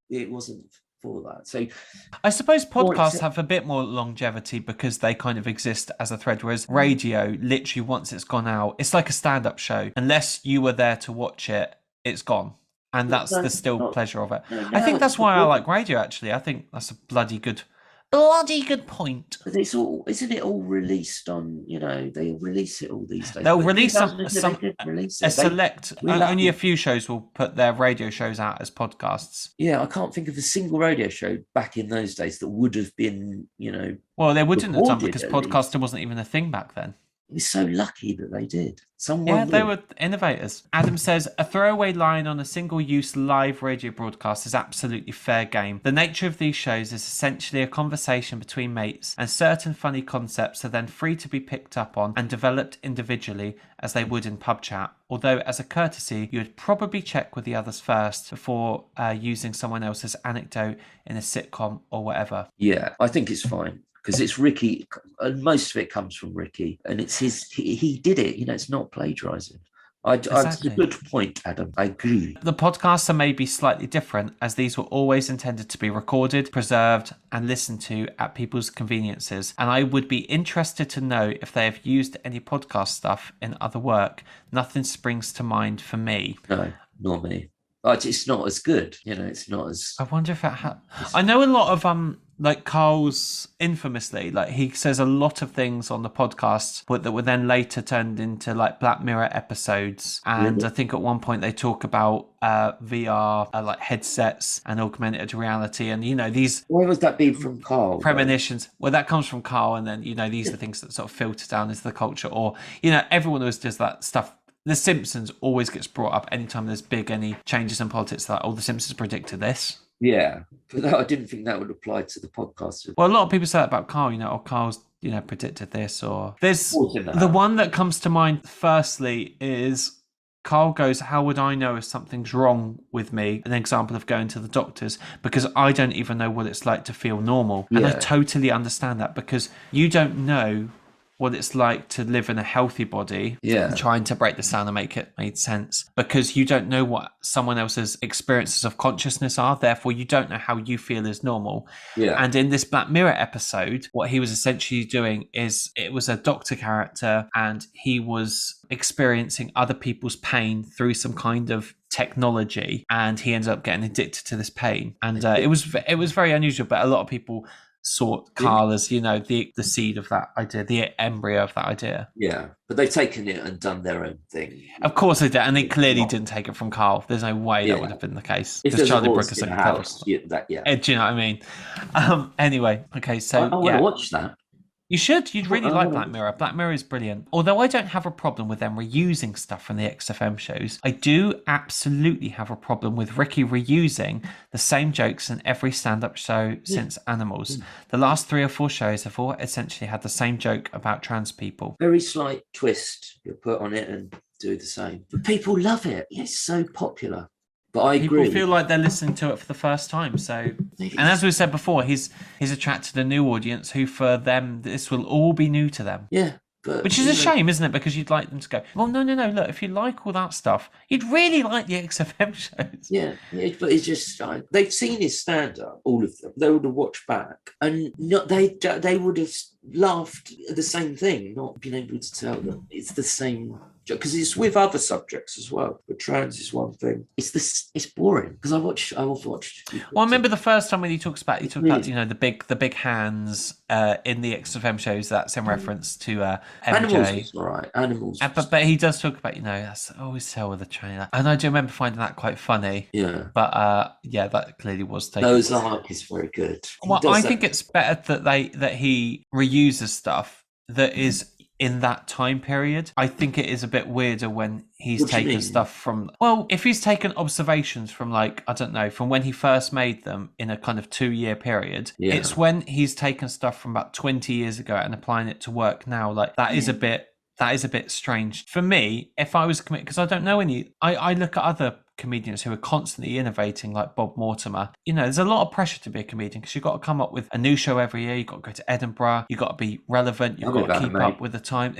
it wasn't for that. So I suppose podcasts have a bit more longevity because they kind of exist as a thread, whereas radio, literally once it's gone out, it's like a stand-up show. Unless you were there to watch it, it's gone. And that's the still pleasure of it. I think that's why I like radio, actually. I think that's a bloody good point. But it's all, isn't it all released on, they release it all these days. They'll release only a few shows will put their radio shows out as podcasts. Yeah, I can't think of a single radio show back in those days that would have been, Well, they wouldn't have done because podcasting wasn't even a thing back then. We're so lucky that they did. They were innovators. Adam says, a throwaway line on a single-use live radio broadcast is absolutely fair game. The nature of these shows is essentially a conversation between mates, and certain funny concepts are then free to be picked up on and developed individually as they would in pub chat. Although, as a courtesy, you would probably check with the others first before using someone else's anecdote in a sitcom or whatever. Yeah, I think it's fine. Because it's Ricky, and most of it comes from Ricky, and it's he did it. It's not plagiarising. It's a good point, Adam. I agree. The podcasts are maybe slightly different, as these were always intended to be recorded, preserved, and listened to at people's conveniences. And I would be interested to know if they have used any podcast stuff in other work. Nothing springs to mind for me. No, nor me. But it's not as good. It's not as. I wonder if it I know a lot of like Karl's infamously, like he says a lot of things on the podcast that were then later turned into like Black Mirror episodes. And I think at one point they talk about VR, like headsets and augmented reality, and these. Where was that being from Karl? Premonitions. Though? Well, that comes from Karl, and then these are things that sort of filter down into the culture, or everyone always does that stuff. The Simpsons always gets brought up anytime there's any changes in politics. Like, the Simpsons predicted this. Yeah, but I didn't think that would apply to the podcast. Well, a lot of people say that about Karl, Karl's, predicted this, or there's the one that comes to mind firstly is Karl goes, how would I know if something's wrong with me? An example of going to the doctors, because I don't even know what it's like to feel normal. And I totally understand that, because you don't know what it's like to live in a healthy body. I'm trying to break this down and make it made sense, because you don't know what someone else's experiences of consciousness are, therefore you don't know how you feel is normal. And in this Black Mirror episode, what he was essentially doing is, it was a doctor character and he was experiencing other people's pain through some kind of technology, and he ended up getting addicted to this pain. And it was very unusual, but a lot of people saw Karl as the seed of that idea, the embryo of that idea. Yeah, but they've taken it and done their own thing. Of course they did, and they clearly didn't take it from Karl. There's no way that would have been the case. If there's Charlie a Brooker in the house, do you know what I mean? Anyway, okay, so I want to watch that. You should. You'd really like Black Mirror. Black Mirror is brilliant. Although I don't have a problem with them reusing stuff from the XFM shows, I do absolutely have a problem with Ricky reusing the same jokes in every stand-up show since Animals. The last 3 or 4 shows have all essentially had the same joke about trans people. Very slight twist you put on it and do the same. But people love it. It's so popular. But I agree. People feel like they're listening to it for the first time. So, and as we said before, he's attracted a new audience who, for them, this will all be new to them. Yeah. But, which is a shame, isn't it? Because you'd like them to go, well, no. Look, if you like all that stuff, you'd really like the XFM shows. Yeah, but it's just they've seen his stand-up, all of them. They would have watched back, and they would have laughed at the same thing, not been able to tell them it's the same. Because it's with other subjects as well. But trans is one thing. It's boring because I've watched. Well, I remember the first time when he talks about the big hands in the XFM shows. That's in reference to MJ. Animals is all right. Animals, but he does talk about that's always tell with the trainer, and I do remember finding that quite funny. Yeah, but that clearly was taken. Ozark is very good. Well, I think it's better that he reuses stuff that is in that time period. I think it is a bit weirder when he's What do you taken mean? stuff from, well, if he's taken observations from, like, I don't know, from when he first made them in a kind of 2-year period. Yeah. It's when he's taken stuff from about 20 years ago and applying it to work now. Like, that is a bit strange for me. If I was committed, because I don't know any, I look at other comedians who are constantly innovating, like Bob Mortimer. You know, there's a lot of pressure to be a comedian because you've got to come up with a new show every year. You've got to go to Edinburgh. You've got to be relevant. You've got to keep up with the time.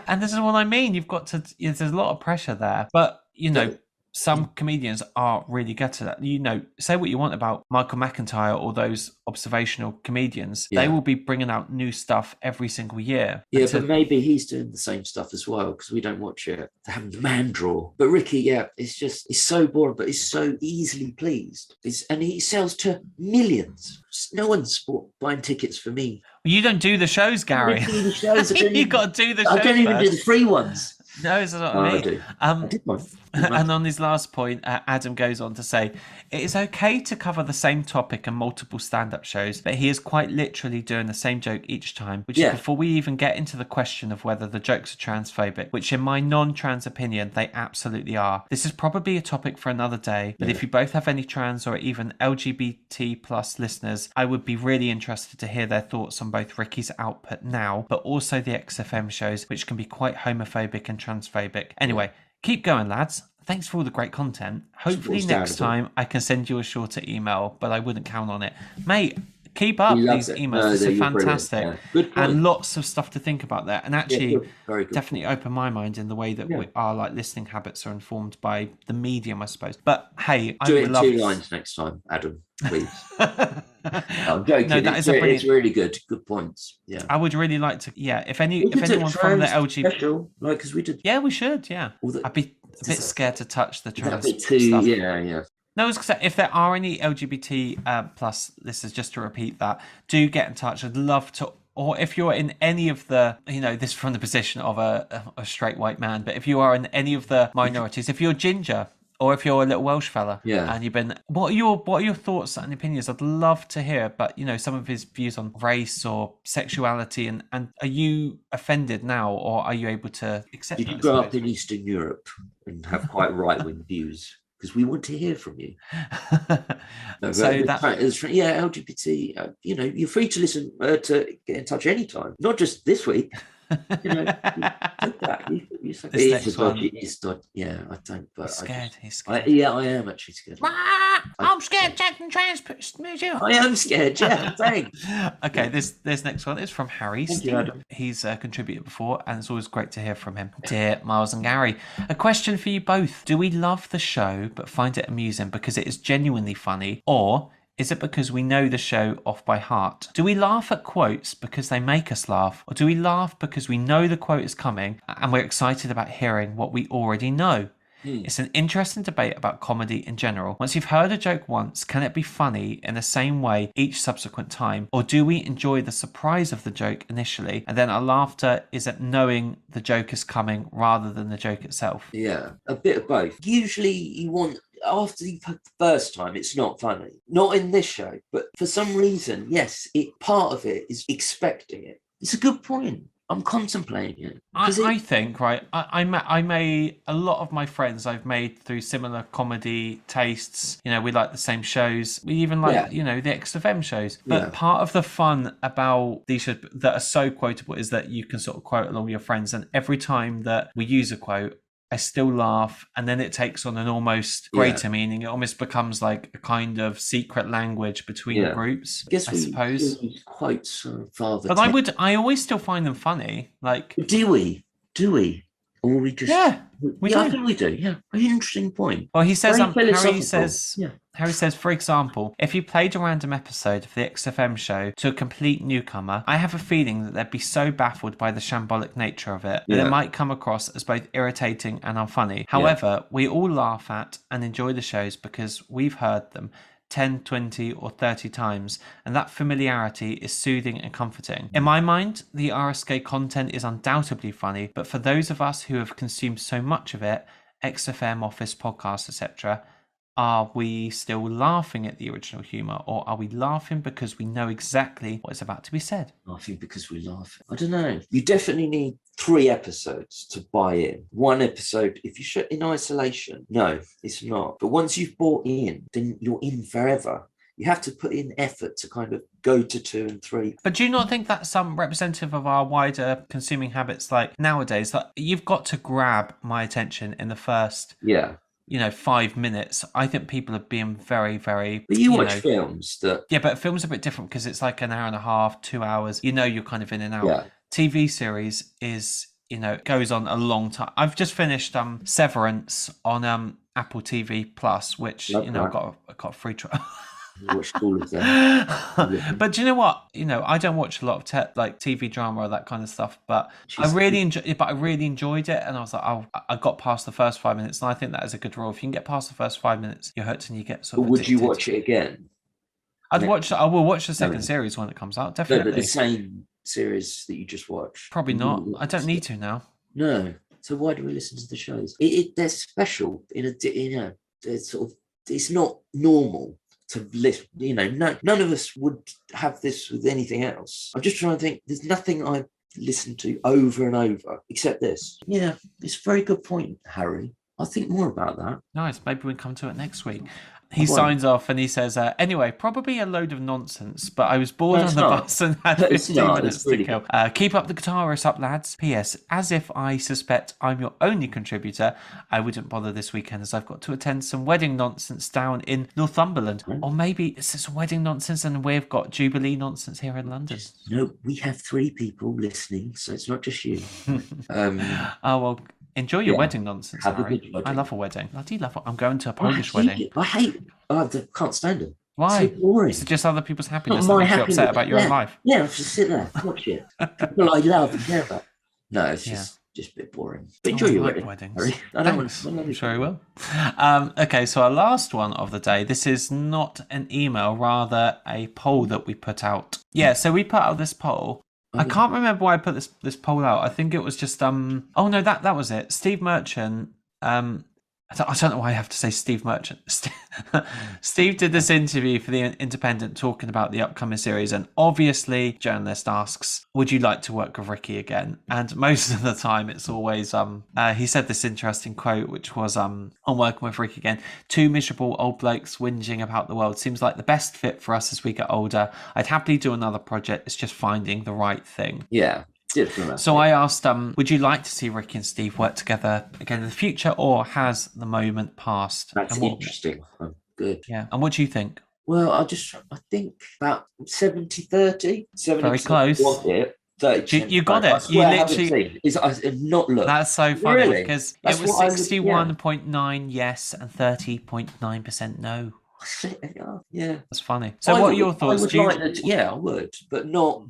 And this is what I mean. You've got to, there's a lot of pressure there. But, you know, some comedians are really good at that. You know, say what you want about Michael McIntyre or those observational comedians. They will be bringing out new stuff every single year. Yeah, but maybe he's doing the same stuff as well because we don't watch it. They're having the man draw. But Ricky, it's so boring, but he's so easily pleased. And he sells to millions. No one's buying tickets for me. Well, you don't do the shows, Gary. The shows. You've got to do the shows. I don't even do the free ones. No, it's not me. I do. I did one. And on his last point, Adam goes on to say, it is okay to cover the same topic in multiple stand-up shows, but he is quite literally doing the same joke each time, which is before we even get into the question of whether the jokes are transphobic, which in my non-trans opinion, they absolutely are. This is probably a topic for another day, but if you both have any trans or even LGBT plus listeners, I would be really interested to hear their thoughts on both Ricky's output now, but also the XFM shows, which can be quite homophobic and transphobic. Anyway, keep going, lads. Thanks for all the great content. Hopefully next time I can send you a shorter email, but I wouldn't count on it. Mate, keep up these emails. This is fantastic. Yeah. Good point. And lots of stuff to think about there. And actually, definitely open my mind in the way that we are, like, listening habits are informed by the medium, I suppose. But hey, do it in 2 lines next time, Adam, please. I'm joking. No, that is it's really good. Good points. Yeah. I would really like to. Yeah. If anyone from the LGBT, special, like, because we did. Yeah, we should. Yeah. I'd be a bit scared to touch the trans stuff. Yeah. No, I was gonna say, if there are any LGBT plus listeners, just to repeat that, do get in touch. I'd love to. Or if you're in any of the, you know, this from the position of a straight white man, but if you are in any of the minorities, if you're ginger, or if you're a little Welsh fella, and you've been, what are your thoughts and opinions? I'd love to hear, but, you know, some of his views on race or sexuality, and are you offended now, or are you able to accept? Did you grow up in Eastern Europe and have quite right-wing views? Because we want to hear from you. LGBT. You know, you're free to listen to get in touch anytime, not just this week. You know, this next one. Yeah, I don't. But he's scared. I am actually scared. I'm scared. Jack and Trans. I am scared. Yeah, thanks. Okay, this next one is from Harry. He's contributed before, and it's always great to hear from him. Dear Miles and Gary, a question for you both: do we love the show but find it amusing because it is genuinely funny, or is it because we know the show off by heart? Do we laugh at quotes because they make us laugh? Or do we laugh because we know the quote is coming and we're excited about hearing what we already know? It's an interesting debate about comedy in general. Once you've heard a joke once, can it be funny in the same way each subsequent time? Or do we enjoy the surprise of the joke initially, and then our laughter is at knowing the joke is coming rather than the joke itself? Yeah, a bit of both. Usually you want, after you've had the first time, it's not funny. Not in this show, but for some reason, yes, part of it is expecting it. It's a good point. I'm contemplating it. I think, right, I made a lot of my friends I've made through similar comedy tastes. You know, we like the same shows. We even like, you know, the XFM shows. But part of the fun about these shows that are so quotable is that you can sort of quote along with your friends. And every time that we use a quote, I still laugh, and then it takes on an almost greater meaning. It almost becomes like a kind of secret language between groups, I suppose. Quotes father. But I always still find them funny. Like, do we? Or we just? Yeah, we do. I think we do. Yeah, an interesting point. Well, he says, Harry says, for example, if you played a random episode of the XFM show to a complete newcomer, I have a feeling that they'd be so baffled by the shambolic nature of it that it might come across as both irritating and unfunny. However, we all laugh at and enjoy the shows because we've heard them 10, 20 or 30 times, and that familiarity is soothing and comforting. In my mind, the RSK content is undoubtedly funny, but for those of us who have consumed so much of it, XFM, Office, podcasts, etc., are we still laughing at the original humour, or are we laughing because we know exactly what is about to be said? I think because we laugh. I don't know. You definitely need 3 episodes to buy in. 1 episode, if you shut in isolation, no, it's not. But once you've bought in, then you're in forever. You have to put in effort to kind of go to 2 and 3. But do you not think that's some representative of our wider consuming habits? Like nowadays, like you've got to grab my attention in the first 5 minutes. I think people are being very, very. But you watch films that. Yeah, but films are a bit different because it's like an hour and a half, 2 hours. You're kind of in and out. Yeah. TV series is, goes on a long time. I've just finished Severance on Apple TV Plus, which I got a free trial. Watched all of them. But do you know what? I don't watch a lot of like TV drama or that kind of stuff. But I really enjoyed it, and I was like, I got past the first 5 minutes, and I think that is a good rule. If you can get past the first 5 minutes, you're hooked, and you get sort of. But would you watch it again? I will watch the second series when it comes out. Definitely. No, but the same series that you just watched. Probably not. I don't need to now. No. So why do we listen to the shows? They're special they're sort of. It's not normal to listen, none of us would have this with anything else. I'm just trying to think, there's nothing I listen to over and over except this. Yeah, it's a very good point, Harry. I'll think more about that. Nice, maybe we can come to it next week. He signs off and he says, anyway, probably a load of nonsense, but I was bored on the bus and had 15 minutes to kill. Keep up the guitarist up, lads. P.S. As if I suspect I'm your only contributor, I wouldn't bother this weekend as I've got to attend some wedding nonsense down in Northumberland. Or maybe it's just wedding nonsense and we've got Jubilee nonsense here in London. No, we have 3 people listening, so it's not just you. Enjoy your wedding nonsense, Harry. I love a wedding. I do love it. I'm going to a Polish wedding. I can't stand it. Why? It's so boring. It's just other people's happiness that makes you upset about your own life. Yeah, just sit there, watch it. People I love and care about. No, it's just a bit boring. But enjoy your wedding. I'm sure I will. Okay, so our last one of the day. This is not an email, rather a poll that we put out. Yeah, so we put out this poll. I can't remember why I put this poll out. I think it was just oh no, that was it. Steve Merchant. I don't know why I have to say Steve Merchant. Steve did this interview for the Independent talking about the upcoming series, and obviously journalist asks, would you like to work with Ricky again? And most of the time it's always he said this interesting quote, which was on working with Ricky again, 2 miserable old blokes whinging about the world seems like the best fit for us as we get older. I'd happily do another project. It's just finding the right thing. Yeah. So I asked, would you like to see Ricky and Steve work together again in the future, or has the moment passed? That's interesting. Good. Yeah. And what do you think? Well, I think about 70-30. Very close. You got it. You literally. I've not looked. That's so funny because it was 61.9 yes and 30.9% no. Yeah, that's funny. So what are your thoughts? I would, but not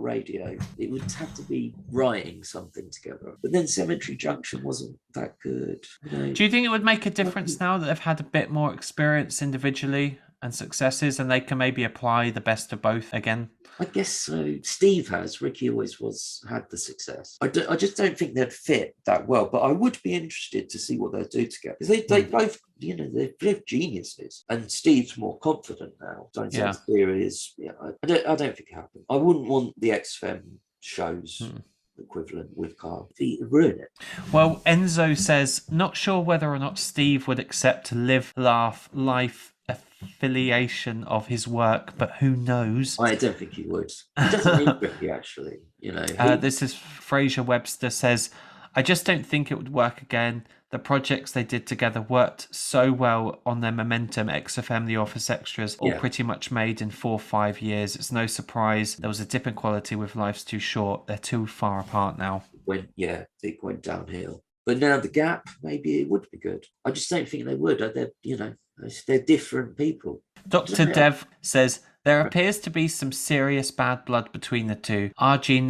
radio. It would have to be writing something together. But then Cemetery Junction wasn't that good. Do you think it would make a difference now that they've had a bit more experience individually and successes, and they can maybe apply the best of both again? I guess so. Steve has. Ricky always had the success. I just don't think they'd fit that well. But I would be interested to see what they'll do together. They both, they're both geniuses. And Steve's more confident now. Don't think theory is. I don't think it happened. I wouldn't want the X-Fem shows. Equivalent with Karl. Ruin it. Well, Enzo says, not sure whether or not Steve would accept to live, laugh, life affiliation of his work, but who knows? I don't think he would. He doesn't need Ricky, actually. This is Fraser Webster says, I just don't think it would work again. The projects they did together worked so well on their momentum. XFM, The Office Extras, all pretty much made in 4 or 5 years. It's no surprise there was a dip in quality with Life's Too Short. They're too far apart now. It went downhill. But now The Gap, maybe it would be good. I just don't think they would. They're different people. Dr. Dev says, there appears to be some serious bad blood between the two. RG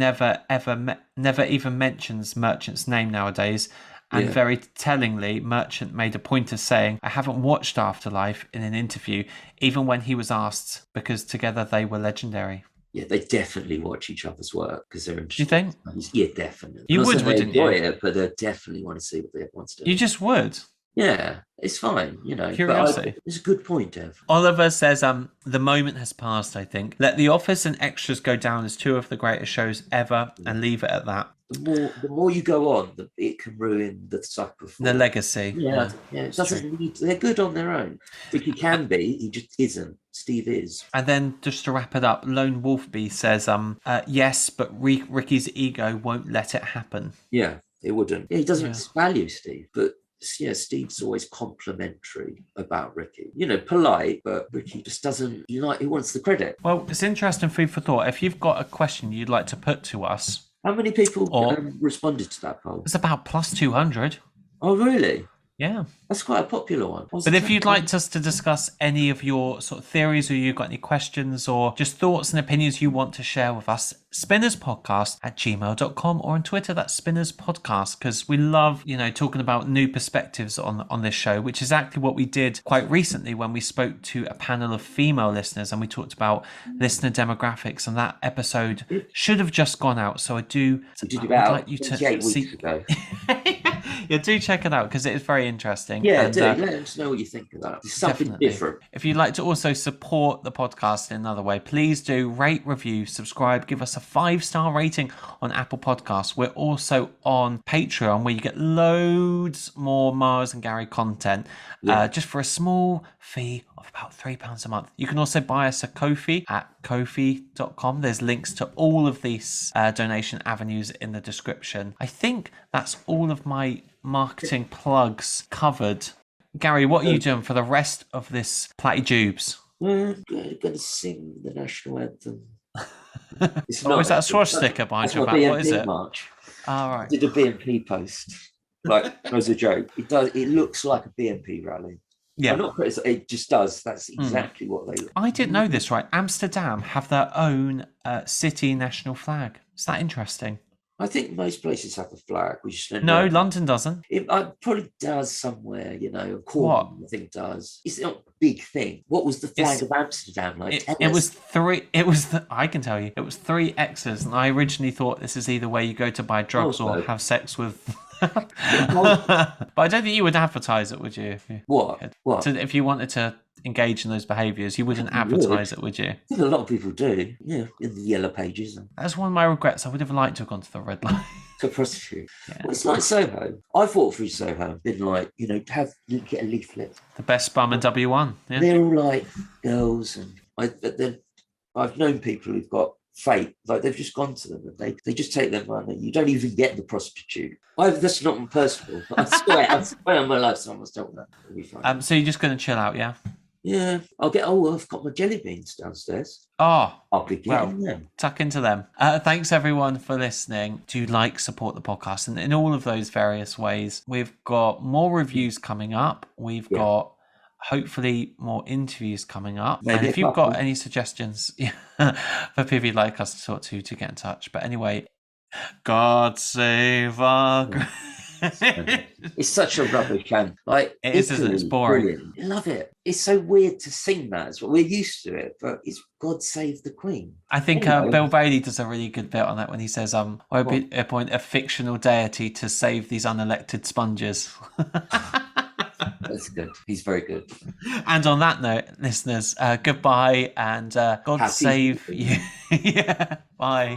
never even mentions Merchant's name nowadays. And very tellingly, Merchant made a point of saying, I haven't watched Afterlife in an interview, even when he was asked, because together they were legendary. Yeah, they definitely watch each other's work because they're interested. Do you think? Yeah, definitely. You would, wouldn't you? Enjoy it, but they definitely want to see what the other one's doing. You just would? Yeah, it's fine, you know. Curiosity. But it's a good point, Dev. Oliver says, the moment has passed, I think. Let The Office and Extras go down as two of the greatest shows ever and leave it at that. The more you go on, it can ruin the type of the legacy. Yeah, it doesn't need. They're good on their own. Ricky can be, he just isn't. Steve is. And then just to wrap it up, Lone Wolfbee says, yes, but Ricky's ego won't let it happen. Yeah, it wouldn't. Yeah, he doesn't value Steve, but yeah, Steve's always complimentary about Ricky. You know, polite, but Ricky just doesn't. He wants the credit. Well, it's interesting food for thought. If you've got a question you'd like to put to us. How many people responded to that poll? It's about plus 200. Oh, really? Yeah. That's quite a popular one. But if you'd like us to discuss any of your sort of theories, or you've got any questions or just thoughts and opinions you want to share with us, spinnerspodcast@gmail.com, or on Twitter, that's spinnerspodcast, because we love, talking about new perspectives on this show, which is exactly what we did quite recently when we spoke to a panel of female listeners and we talked about listener demographics, and that episode should have just gone out. So I'd like you to 28 weeks ago. Yeah, do check it out because it is very interesting. Yeah, do. Let us know what you think of that. It's something different. If you'd like to also support the podcast in another way, please do rate, review, subscribe, give us a 5-star rating on Apple Podcasts. We're also on Patreon, where you get loads more Mars and Gary content, just for a small fee of about £3 a month. You can also buy us a Ko-fi at Ko-fi.com. There's links to all of these donation avenues in the description. I think that's all of my marketing plugs covered. Gary, what are you doing for the rest of this Platty Jubes? I'm going to sing the national anthem. Is that a swastika behind your back? What is it? March. All right. I did a BNP post, as a joke. It looks like a BNP rally. Yeah, it just does. That's exactly what they look. I didn't know this, right? Amsterdam have their own city national flag. Is that interesting? I think most places have a flag. We just don't know. No, London doesn't. It probably does somewhere, Cornwall, I think does. It's not a big thing. What was the flag of Amsterdam like? It was three. I can tell you. It was 3 X's, and I originally thought this is either where you go to buy drugs or have sex with. But I don't think you would advertise it, would you? What? So if you wanted to engage in those behaviours, you wouldn't advertise it, would you? I think a lot of people do. Yeah, in the yellow pages. That's one of my regrets. I would have liked to have gone to the red light. To prostitute. Yeah. Well, it's like Soho. I fought through Soho. Been like, get a leaflet. The best bum in W1. Yeah. They're all like girls, and I've known people who've got fate, like they've just gone to them and they just take their money. You don't even get the prostitute. That's not personal. I swear on my life someone's told that. It'll be fine. So you're just going to chill out, yeah? Yeah, I've got my jelly beans downstairs. I'll be getting them. Tuck into them. Thanks everyone for listening. Do support the podcast and in all of those various ways. We've got more reviews coming up. We've got hopefully more interviews coming up. Maybe, and if you've got any suggestions for people you'd like us to talk to get in touch. But anyway, God save our It's such a rubbish and it is, isn't it? It's boring. Brilliant. I love it. It's so weird to sing that as well. We're used to it, but it's God Save the Queen. I think Bill Bailey does a really good bit on that when he says, I appoint a fictional deity to save these unelected sponges. That's good. He's very good. And on that note, listeners, goodbye and God save you. Bye.